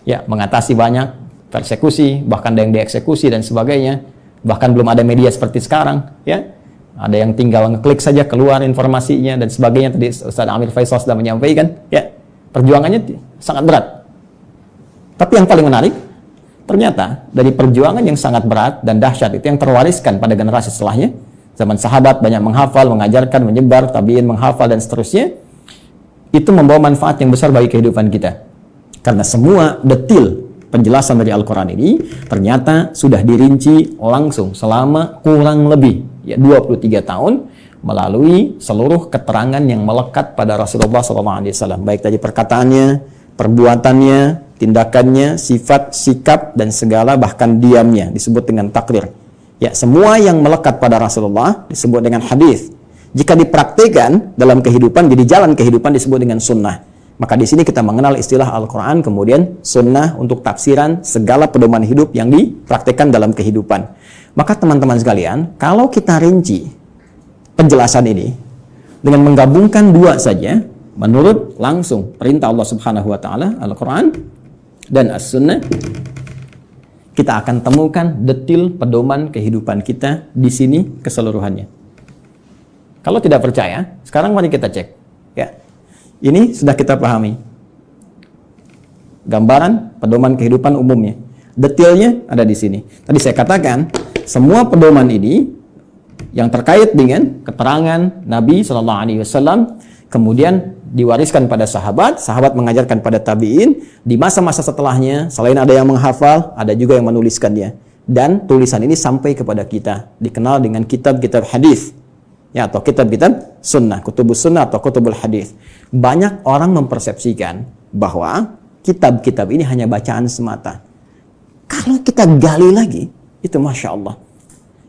[SPEAKER 2] Ya, mengatasi banyak persekusi, bahkan ada yang dieksekusi dan sebagainya. Bahkan belum ada media seperti sekarang, ya. Ada yang tinggal ngeklik saja keluar informasinya dan sebagainya. Tadi Ustaz Amir Faisal sudah menyampaikan, ya, perjuangannya sangat berat. Tapi yang paling menarik, ternyata dari perjuangan yang sangat berat dan dahsyat itu yang terwariskan pada generasi setelahnya. Zaman sahabat banyak menghafal, mengajarkan, menyebar, tabi'in menghafal dan seterusnya. Itu membawa manfaat yang besar bagi kehidupan kita. Karena semua detil penjelasan dari Al-Quran ini ternyata sudah dirinci langsung selama kurang lebih 23 tahun melalui seluruh keterangan yang melekat pada Rasulullah SAW. Baik tadi perkataannya, perbuatannya, tindakannya, sifat, sikap, dan segala bahkan diamnya disebut dengan takrir. Ya, semua yang melekat pada Rasulullah disebut dengan hadis. Jika dipraktikkan dalam kehidupan, jadi jalan kehidupan disebut dengan sunnah. Maka di sini kita mengenal istilah Al-Quran, kemudian sunnah untuk tafsiran segala pedoman hidup yang dipraktikkan dalam kehidupan. Maka teman-teman sekalian, kalau kita rinci penjelasan ini dengan menggabungkan dua saja, menurut langsung perintah Allah Subhanahu wa taala, Al-Quran dan As-Sunnah, kita akan temukan detil pedoman kehidupan kita di sini keseluruhannya. Kalau tidak percaya, sekarang mari kita cek. Ya, ini sudah kita pahami. Gambaran pedoman kehidupan umumnya. Detilnya ada di sini. Tadi saya katakan, semua pedoman ini yang terkait dengan keterangan Nabi Shallallahu Alaihi Wasallam, kemudian diwariskan pada sahabat, sahabat mengajarkan pada tabi'in, di masa-masa setelahnya, selain ada yang menghafal, ada juga yang menuliskannya. Dan tulisan ini sampai kepada kita, dikenal dengan kitab-kitab hadis, ya, atau kitab-kitab sunnah, kutubus sunnah atau kutubul hadis. Banyak orang mempersepsikan bahwa kitab-kitab ini hanya bacaan semata. Kalau kita gali lagi, itu Masya Allah.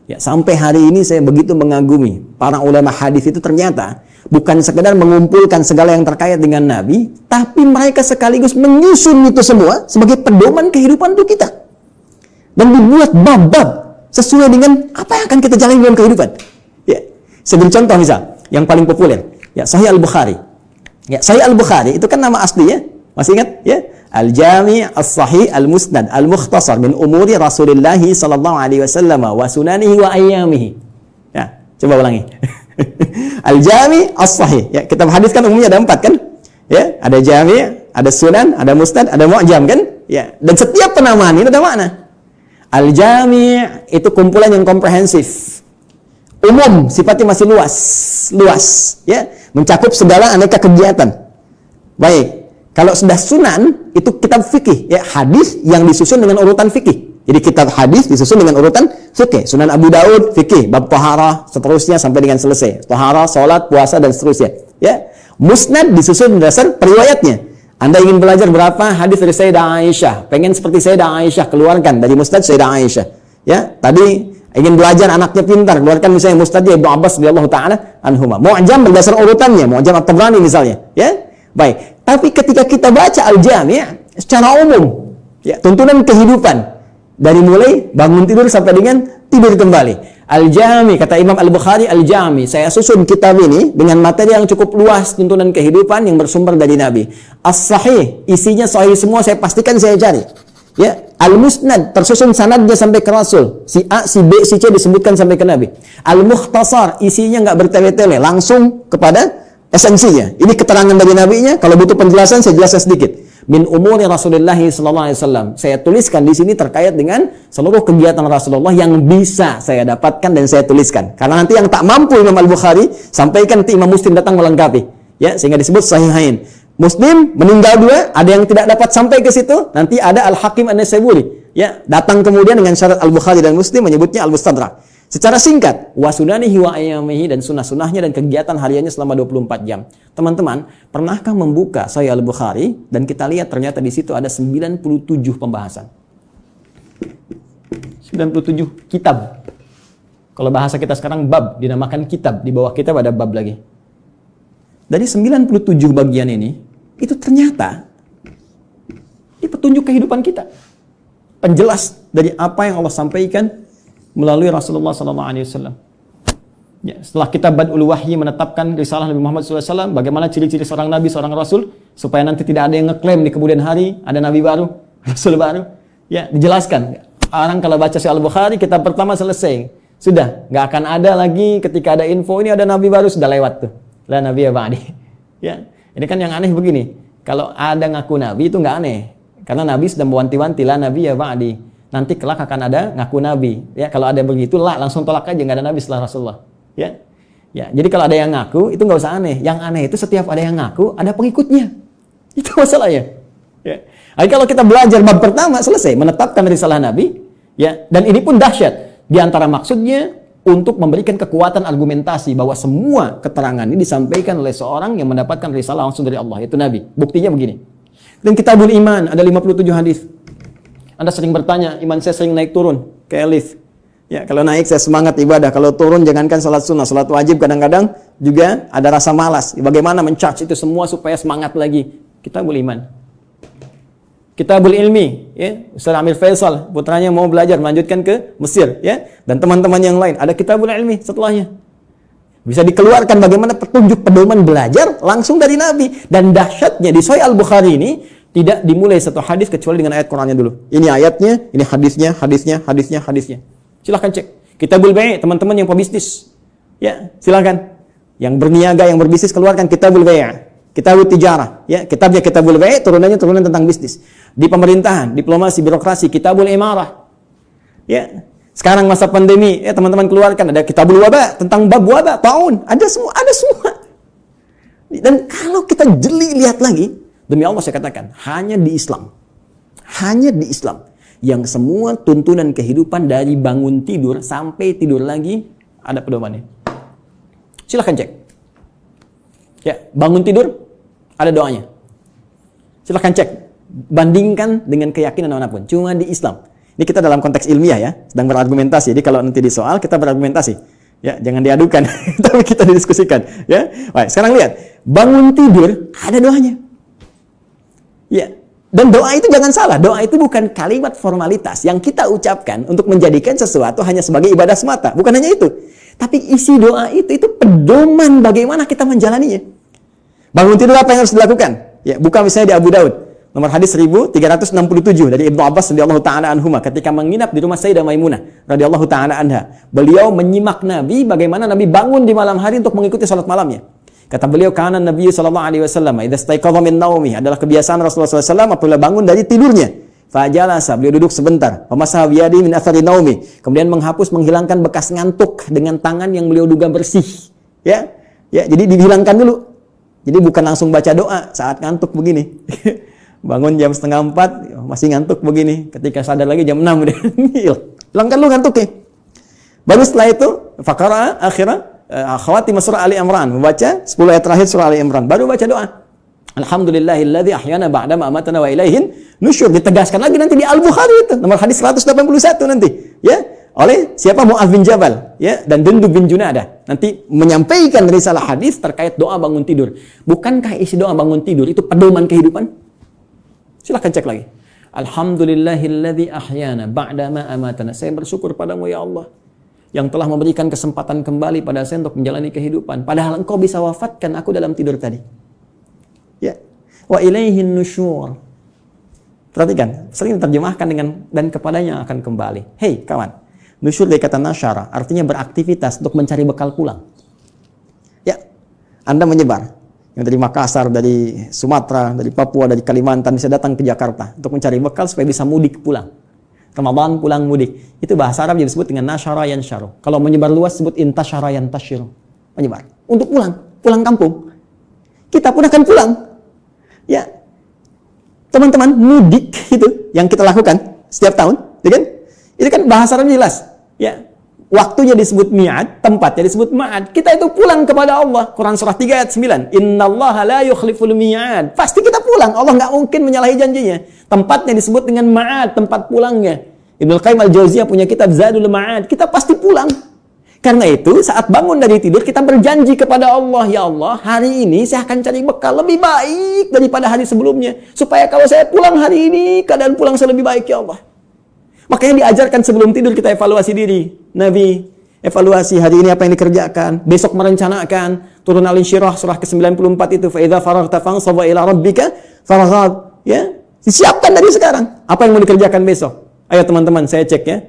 [SPEAKER 2] Ya, sampai hari ini saya begitu mengagumi para ulama hadis itu, ternyata bukan sekedar mengumpulkan segala yang terkait dengan Nabi, tapi mereka sekaligus menyusun itu semua sebagai pedoman kehidupan untuk kita. Dan dibuat bab-bab sesuai dengan apa yang akan kita jalani dalam kehidupan. Ya, saya beri contoh misal, yang paling populer, ya, Sahih Al-Bukhari. Ya, Sahih Al-Bukhari itu kan nama aslinya, masih ingat? Ya, Al-Jami' As-Sahih Al-Musnad Al-Mukhtasar min umuri Rasulullah sallallahu alaihi wasallam wa sunanihi wa ayyamihi. Ya, coba ulangi. Al-Jami' As-Sahih. Ya, kitab hadis kan umumnya ada 4 kan? Ya, ada Jami', ada Sunan, ada Musnad, ada Mu'jam kan? Ya, dan setiap penamaan ini ada makna. Al-Jami' itu kumpulan yang komprehensif. Umum, sifatnya masih luas, ya, mencakup segala aneka kegiatan. Baik. Kalau sudah Sunan, itu kitab fikih, ya, hadis yang disusun dengan urutan fikih. Jadi kitab hadis disusun dengan urutan fikih. Sunan Abu Daud fikih, bab taharah, seterusnya sampai dengan selesai. Taharah, salat, puasa dan seterusnya. Ya. Musnad disusun berdasar periwayatnya. Anda ingin belajar berapa hadis dari Sayyidah Aisyah, pengen seperti Sayyidah Aisyah, keluarkan dari Musnad Sayyidah Aisyah. Ya, tadi ingin belajar anaknya pintar, keluarkan misalnya Musnadnya Ibnu Abbas radhiyallahu taala anhuma. Mu'jam berdasar urutannya, Mu'jam At-Tabrani misalnya, ya. Baik. Tapi ketika kita baca Al-Jami' secara umum, ya, tuntunan kehidupan dari mulai bangun tidur sampai dengan tidur kembali. Al-Jami', kata Imam Al-Bukhari, Al-Jami', saya susun kitab ini dengan materi yang cukup luas, tuntunan kehidupan yang bersumber dari Nabi. As-Sahih, isinya sahih semua, saya pastikan saya cari. Ya, Al-Musnad, tersusun sanadnya sampai ke Rasul. Si A, si B, si C disebutkan sampai ke Nabi. Al-Mukhtasar, isinya nggak bertele-tele, langsung kepada esensinya. Ini keterangan dari nabinya. Kalau butuh penjelasan saya jelaskan sedikit. Min umuri Rasulullah sallallahu alaihi wasallam. Saya tuliskan di sini terkait dengan seluruh kegiatan Rasulullah yang bisa saya dapatkan dan saya tuliskan. Karena nanti yang tak mampu Imam Al-Bukhari sampaikan, nanti Imam Muslim datang melengkapi. Ya, sehingga disebut sahihain. Muslim meninggal 2, ada yang tidak dapat sampai ke situ, nanti ada Al-Hakim An-Naisaburi. Ya, datang kemudian dengan syarat Al-Bukhari dan Muslim menyebutnya Al-Mustadrak. Secara singkat, wa sunanihi wa ayyamihi, dan sunnah-sunnahnya dan kegiatan hariannya selama 24 jam. Teman-teman, pernahkah membuka Sahih Al-Bukhari dan kita lihat ternyata di situ ada 97 pembahasan. 97 kitab. Kalau bahasa kita sekarang bab, dinamakan kitab, di bawah kitab ada bab lagi. Dari 97 bagian ini, itu ternyata ini petunjuk kehidupan kita. Penjelas dari apa yang Allah sampaikan melalui Rasulullah SAW. Ya, setelah kitab Bad'ul Wahyi menetapkan risalah Nabi Muhammad SAW, bagaimana ciri-ciri seorang Nabi, seorang Rasul, supaya nanti tidak ada yang ngeklaim di kemudian hari ada Nabi baru, Rasul baru. Ya, dijelaskan. Orang kalau baca Sahih Al-Bukhari, kitab pertama selesai. Sudah, nggak akan ada lagi ketika ada info ini ada Nabi baru, sudah lewat tuh. La Nabi ya ba'di. Ya, ini kan yang aneh begini. Kalau ada ngaku Nabi itu nggak aneh. Karena Nabi sudah mewanti-wanti, la Nabi ya ba'di. Nanti kelak akan ada ngaku Nabi. Ya, kalau ada begitu, langsung tolak aja, nggak ada Nabi setelah Rasulullah. Ya, ya. Jadi kalau ada yang ngaku, itu nggak usah aneh. Yang aneh itu setiap ada yang ngaku, ada pengikutnya. Itu masalahnya. Ya. Jadi kalau kita belajar bab pertama selesai, menetapkan risalah Nabi, ya. Dan ini pun dahsyat. Di antara maksudnya untuk memberikan kekuatan argumentasi bahwa semua keterangan ini disampaikan oleh seorang yang mendapatkan risalah langsung dari Allah, yaitu Nabi. Buktinya begini. Dan kitabul iman ada 57 hadis. Anda sering bertanya, iman saya sering naik turun kayak lift. Ya, kalau naik saya semangat ibadah, kalau turun jangankan salat sunnah, salat wajib kadang-kadang juga ada rasa malas. Bagaimana men-charge itu semua supaya semangat lagi? Kitabul iman. Kitabul ilmi, ya. Ustaz Amir Faisal, putranya mau belajar melanjutkan ke Mesir, ya. Dan teman-teman yang lain, ada kitabul ilmi setelahnya. Bisa dikeluarkan bagaimana petunjuk pedoman belajar langsung dari Nabi. Dan dahsyatnya di Sahih Al-Bukhari ini tidak dimulai satu hadis kecuali dengan ayat Qur'annya dulu. Ini ayatnya, ini hadisnya, hadisnya. Silahkan cek. Kitabul Bai', teman-teman yang pebisnis. Ya, silahkan. Yang berniaga, yang berbisnis, keluarkan Kitabul Bai'. Kitabul Tijarah. Ya, kitabnya Kitabul Bai', turunannya turunan tentang bisnis. Di pemerintahan, diplomasi, birokrasi, Kitabul Imarah. Ya. Sekarang masa pandemi, ya teman-teman keluarkan ada Kitabul Wabah, tentang bab wabah, taun, ada semua. Dan kalau kita jeli lihat lagi, demi Allah saya katakan, hanya di Islam yang semua tuntunan kehidupan dari bangun tidur sampai tidur lagi ada pedomannya. Silahkan cek. Ya, bangun tidur ada doanya. Silahkan cek. Bandingkan dengan keyakinan manapun. Cuma di Islam. Ini kita dalam konteks ilmiah ya, sedang berargumentasi. Jadi kalau nanti di soal kita berargumentasi. Ya, jangan diadukan, tapi kita didiskusikan. Ya, baik. Sekarang lihat, bangun tidur ada doanya. Ya. Dan doa itu jangan salah, doa itu bukan kalimat formalitas yang kita ucapkan untuk menjadikan sesuatu hanya sebagai ibadah semata. Bukan hanya itu. Tapi isi doa itu pedoman bagaimana kita menjalaninya. Bangun tidur apa yang harus dilakukan? Ya, buka misalnya di Abu Daud. Nomor hadis 1367 dari Ibnu Abbas radhiyallahu taala anhuma ketika menginap di rumah Sayyidah Maimunah radhiyallahu taala anha. Beliau menyimak Nabi bagaimana Nabi bangun di malam hari untuk mengikuti salat malamnya. Kata beliau, kana Nabi sallallahu alaihi wasallam idza staiqadha min naumi, adalah kebiasaan Rasulullah sallallahu alaihi wasallam apabila bangun dari tidurnya. Fajalasa, beliau duduk sebentar. Famasaha biyadi min athari naumi, kemudian menghilangkan bekas ngantuk dengan tangan yang beliau duga bersih. Ya. Ya, jadi dihilangkan dulu. Jadi bukan langsung baca doa saat ngantuk begini. Bangun jam 3:30 masih ngantuk begini. Ketika sadar lagi jam 6 udah hilangkan lu ngantuknya. Baru setelah itu faqara akhirah khawatim surah Ali Imran, membaca 10 ayat terakhir surah Ali Imran, baru baca doa. Alhamdulillahilladzi ahyana ba'da ma amatana wa ilaihin nusyur. Ditegaskan lagi nanti di Al-Bukhari itu, nomor hadis 181 nanti, ya. Oleh siapa? Mu'adz bin Jabal, ya, dan Jundub bin Junadah. Nanti menyampaikan risalah hadis terkait doa bangun tidur. Bukankah isi doa bangun tidur itu pedoman kehidupan? Silakan cek lagi. Alhamdulillahilladzi ahyana ba'da ma amatana. Saya bersyukur padamu ya Allah yang telah memberikan kesempatan kembali pada saya untuk menjalani kehidupan. Padahal engkau bisa wafatkan aku dalam tidur tadi. Ya. Wa ilaihin nusyur. Perhatikan, sering diterjemahkan dengan dan kepadanya akan kembali. Hei kawan, nusyur dari kata nasyara, artinya beraktivitas untuk mencari bekal pulang. Ya, Anda menyebar. Yang dari Makassar, dari Sumatera, dari Papua, dari Kalimantan bisa datang ke Jakarta untuk mencari bekal supaya bisa mudik pulang. Ramadan pulang mudik. Itu bahasa Arab yang disebut dengan nasyara yansyaru. Kalau menyebar luas disebut intasyara yantasyiru. Menyebar. Untuk pulang kampung. Kita pun akan pulang. Ya. Teman-teman, mudik itu yang kita lakukan setiap tahun, ya kan? Itu kan bahasa Arab jelas. Ya. Waktunya disebut mi'ad, tempatnya disebut ma'ad. Kita itu pulang kepada Allah. Quran surah 3 ayat 9. Innallaha la yukhliful mi'ad. Pasti kita pulang. Allah nggak mungkin menyalahi janjinya. Tempatnya disebut dengan ma'ad, tempat pulangnya. Ibnul Qayyim al-Jauziyah punya kitab Zadul Ma'ad. Kita pasti pulang. Karena itu saat bangun dari tidur kita berjanji kepada Allah, ya Allah, hari ini saya akan cari bekal lebih baik daripada hari sebelumnya. Supaya kalau saya pulang hari ini, keadaan pulang saya lebih baik, ya Allah. Makanya diajarkan sebelum tidur kita evaluasi diri. Nabi evaluasi hari ini apa yang dikerjakan, besok merencanakan. Turun Al-Insyirah surah ke-94 itu, fa idza faraghta fansab ila rabbika farghab, ya. Disiapkan dari sekarang apa yang mau dikerjakan besok. Ayo teman-teman, saya cek ya.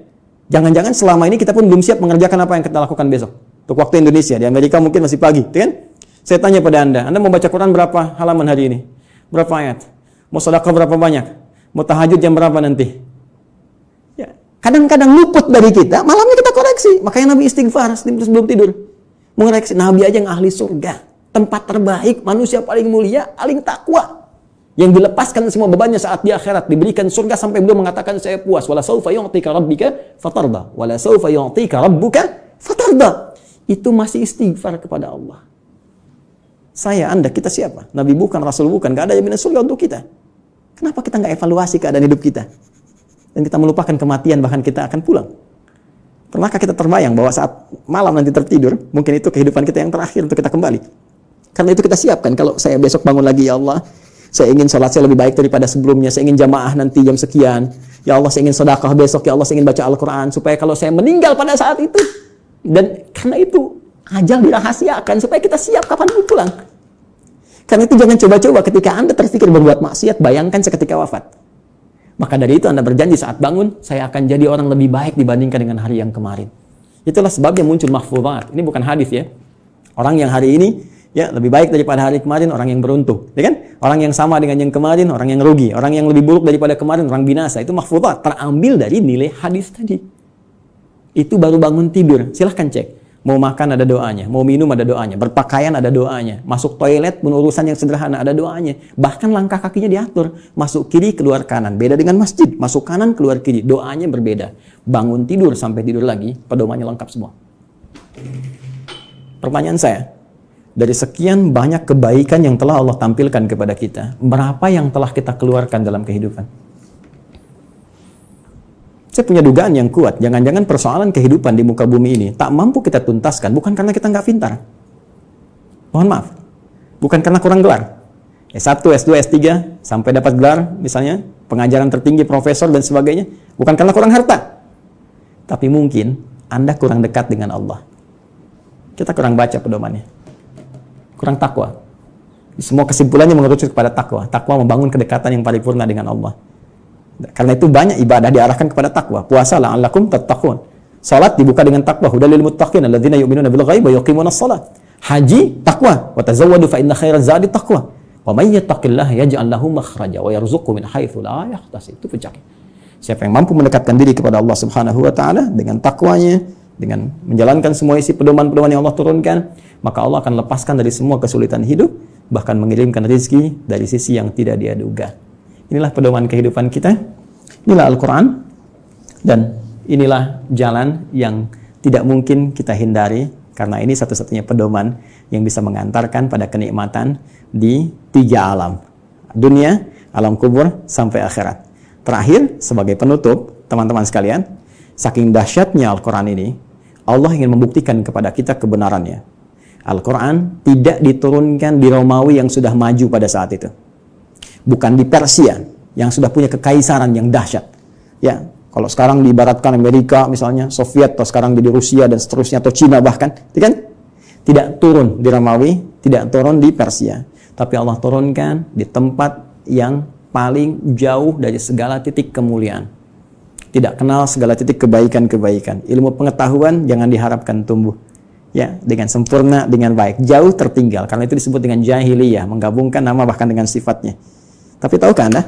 [SPEAKER 2] Jangan-jangan selama ini kita pun belum siap mengerjakan apa yang kita lakukan besok. Untuk waktu Indonesia, di Amerika mungkin masih pagi, kan? Saya tanya pada Anda mau baca Quran berapa halaman hari ini? Berapa ayat? Mau sedekah berapa banyak? Mau tahajud jam berapa nanti? Ya, kadang-kadang luput dari kita, malamnya kita koreksi. Makanya Nabi istighfar sebelum tidur. Mengoreksi, Nabi aja yang ahli surga. Tempat terbaik, manusia paling mulia, paling takwa. Yang dilepaskan semua bebannya saat di akhirat, diberikan surga sampai beliau mengatakan saya puas. Wala saufa yu'tika rabbika fatarda. Wala saufa yu'tika rabbuka fatarda. Itu masih istighfar kepada Allah. Saya, Anda, kita siapa? Nabi bukan, Rasul bukan, gak ada jaminan surga untuk kita. Kenapa kita nggak evaluasi keadaan hidup kita? Dan kita melupakan kematian, bahkan kita akan pulang. Pernahkah kita terbayang bahwa saat malam nanti tertidur, mungkin itu kehidupan kita yang terakhir untuk kita kembali? Karena itu kita siapkan, kalau saya besok bangun lagi, ya Allah, saya ingin sholat saya lebih baik daripada sebelumnya, saya ingin jamaah nanti jam sekian, ya Allah saya ingin sedekah besok, ya Allah saya ingin baca Al-Quran, supaya kalau saya meninggal pada saat itu, dan karena itu ajal dirahasiakan, supaya kita siap kapan pun pulang. Karena itu jangan coba-coba ketika Anda terpikir berbuat maksiat, bayangkan seketika wafat. Maka dari itu Anda berjanji saat bangun, saya akan jadi orang lebih baik dibandingkan dengan hari yang kemarin. Itulah sebabnya muncul mahfuzat. Ini bukan hadis ya. Orang yang hari ini ya lebih baik daripada hari kemarin, orang yang beruntung, ya kan? Orang yang sama dengan yang kemarin, orang yang rugi. Orang yang lebih buruk daripada kemarin, orang binasa. Itu mahfuzat, terambil dari nilai hadis tadi. Itu baru bangun tidur. Silahkan cek. Mau makan ada doanya, mau minum ada doanya, berpakaian ada doanya, masuk toilet pun urusan yang sederhana ada doanya. Bahkan langkah kakinya diatur, masuk kiri keluar kanan. Beda dengan masjid, masuk kanan keluar kiri, doanya berbeda. Bangun tidur sampai tidur lagi, pedomannya lengkap semua. Pertanyaan saya, dari sekian banyak kebaikan yang telah Allah tampilkan kepada kita, berapa yang telah kita keluarkan dalam kehidupan? Saya punya dugaan yang kuat, jangan-jangan persoalan kehidupan di muka bumi ini tak mampu kita tuntaskan, bukan karena kita nggak pintar. Mohon maaf, bukan karena kurang gelar. S1, S2, S3, sampai dapat gelar, misalnya pengajaran tertinggi, profesor, dan sebagainya, bukan karena kurang harta. Tapi mungkin Anda kurang dekat dengan Allah. Kita kurang baca pedomannya. Kurang takwa. Semua kesimpulannya mengerucut kepada takwa. Takwa membangun kedekatan yang paripurna dengan Allah. Karena itu banyak ibadah diarahkan kepada takwa. Puasa la'allakum tattaqun. Salat dibuka dengan takwa. Hudal lil muttaqin alladzina yu'minuna bil ghaib wa yuqimunas shalah. Haji takwa. Wa tazawwadu fa inna khairaz zadi taqwa. Wa may yattaqillaha yaj'al lahu makhraja wa yarzuqhu min haitsu la yahtasib. Itu puncaknya. Siapa yang mampu mendekatkan diri kepada Allah Subhanahu wa taala dengan takwanya, dengan menjalankan semua isi pedoman-pedoman yang Allah turunkan, maka Allah akan lepaskan dari semua kesulitan hidup, bahkan mengirimkan rezeki dari sisi yang tidak dia duga. Inilah pedoman kehidupan kita, inilah Al-Quran, dan inilah jalan yang tidak mungkin kita hindari, karena ini satu-satunya pedoman yang bisa mengantarkan pada kenikmatan di 3 alam. Dunia, alam kubur, sampai akhirat. Terakhir, sebagai penutup, teman-teman sekalian, saking dahsyatnya Al-Quran ini, Allah ingin membuktikan kepada kita kebenarannya. Al-Quran tidak diturunkan di Romawi yang sudah maju pada saat itu. Bukan di Persia yang sudah punya kekaisaran yang dahsyat. Ya, kalau sekarang diibaratkan Amerika misalnya, Soviet, atau sekarang di Rusia dan seterusnya, atau Cina bahkan, itu kan tidak turun di Romawi, tidak turun di Persia, tapi Allah turunkan di tempat yang paling jauh dari segala titik kemuliaan. Tidak kenal segala titik kebaikan-kebaikan. Ilmu pengetahuan jangan diharapkan tumbuh. Ya, dengan sempurna, dengan baik, jauh tertinggal. Karena itu disebut dengan jahiliyah, menggabungkan nama bahkan dengan sifatnya. Tapi tahukah Anda,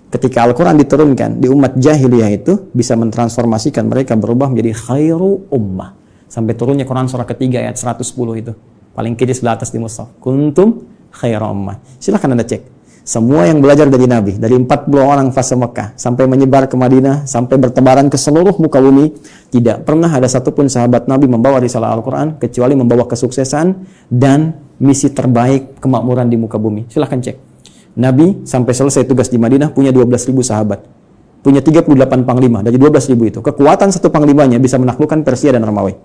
[SPEAKER 2] ketika Al-Quran diturunkan di umat jahiliyah itu bisa mentransformasikan mereka berubah menjadi khairu ummah. Sampai turunnya Quran surah ketiga ayat 110 itu. Paling kiri sebelah atas di mushaf. Kuntum khairu ummah. Silahkan Anda cek. Semua yang belajar dari Nabi, dari 40 orang fase Mekah, sampai menyebar ke Madinah, sampai bertebaran ke seluruh muka bumi, tidak pernah ada satupun sahabat Nabi membawa risalah Al-Quran, kecuali membawa kesuksesan dan misi terbaik kemakmuran di muka bumi. Silahkan cek. Nabi sampai selesai tugas di Madinah punya 12.000 sahabat. Punya 38 panglima dari 12.000 itu. Kekuatan satu panglimanya bisa menaklukkan Persia dan Romawi.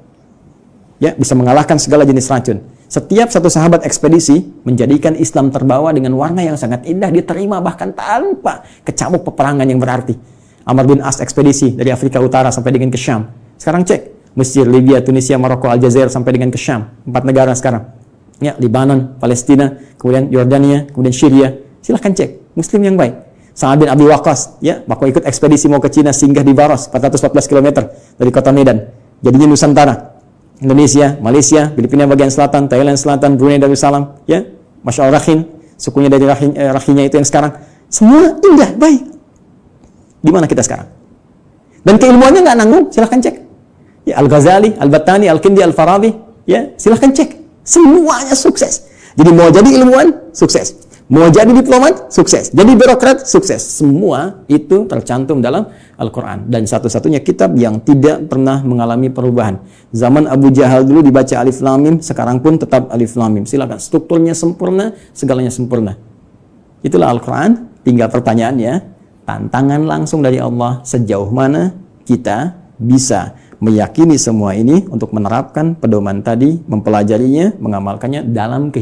[SPEAKER 2] Ya, bisa mengalahkan segala jenis racun. Setiap satu sahabat ekspedisi menjadikan Islam terbawa dengan warna yang sangat indah, diterima bahkan tanpa kecamuk peperangan yang berarti. Amr bin As ekspedisi dari Afrika Utara sampai dengan ke Syam. Sekarang cek, Mesir, Libya, Tunisia, Maroko, Aljazair sampai dengan ke Syam. 4 negara sekarang. Ya, Libanon, Palestina, kemudian Yordania, kemudian Syria. Silahkan cek, Muslim yang baik. Sa'ad bin Abi Waqqas, ya, waktu ikut ekspedisi mau ke Cina, singgah di Baros, 414 km dari kota Medan. Jadinya Nusantara. Indonesia, Malaysia, Filipina bagian selatan, Thailand selatan, Brunei Darussalam, ya, Masya Allah Rakhine, sukunya dari Rakhinya itu yang sekarang. Semua indah, baik. Di mana kita sekarang? Dan keilmuannya nggak nanggung, silahkan cek. Ya, Al-Ghazali, Al-Battani, Al-Kindi, Al-Farabi, ya, silahkan cek. Semuanya sukses. Jadi mau jadi ilmuwan, sukses. Mau jadi diplomat, sukses. Jadi birokrat, sukses. Semua itu tercantum dalam Al-Quran. Dan satu-satunya kitab yang tidak pernah mengalami perubahan. Zaman Abu Jahal dulu dibaca Alif Lam Mim, sekarang pun tetap Alif Lam Mim. Silakan, strukturnya sempurna, segalanya sempurna. Itulah Al-Quran. tinggal pertanyaannya, tantangan langsung dari Allah, sejauh mana kita bisa meyakini semua ini untuk menerapkan pedoman tadi, mempelajarinya, mengamalkannya dalam kehidupan.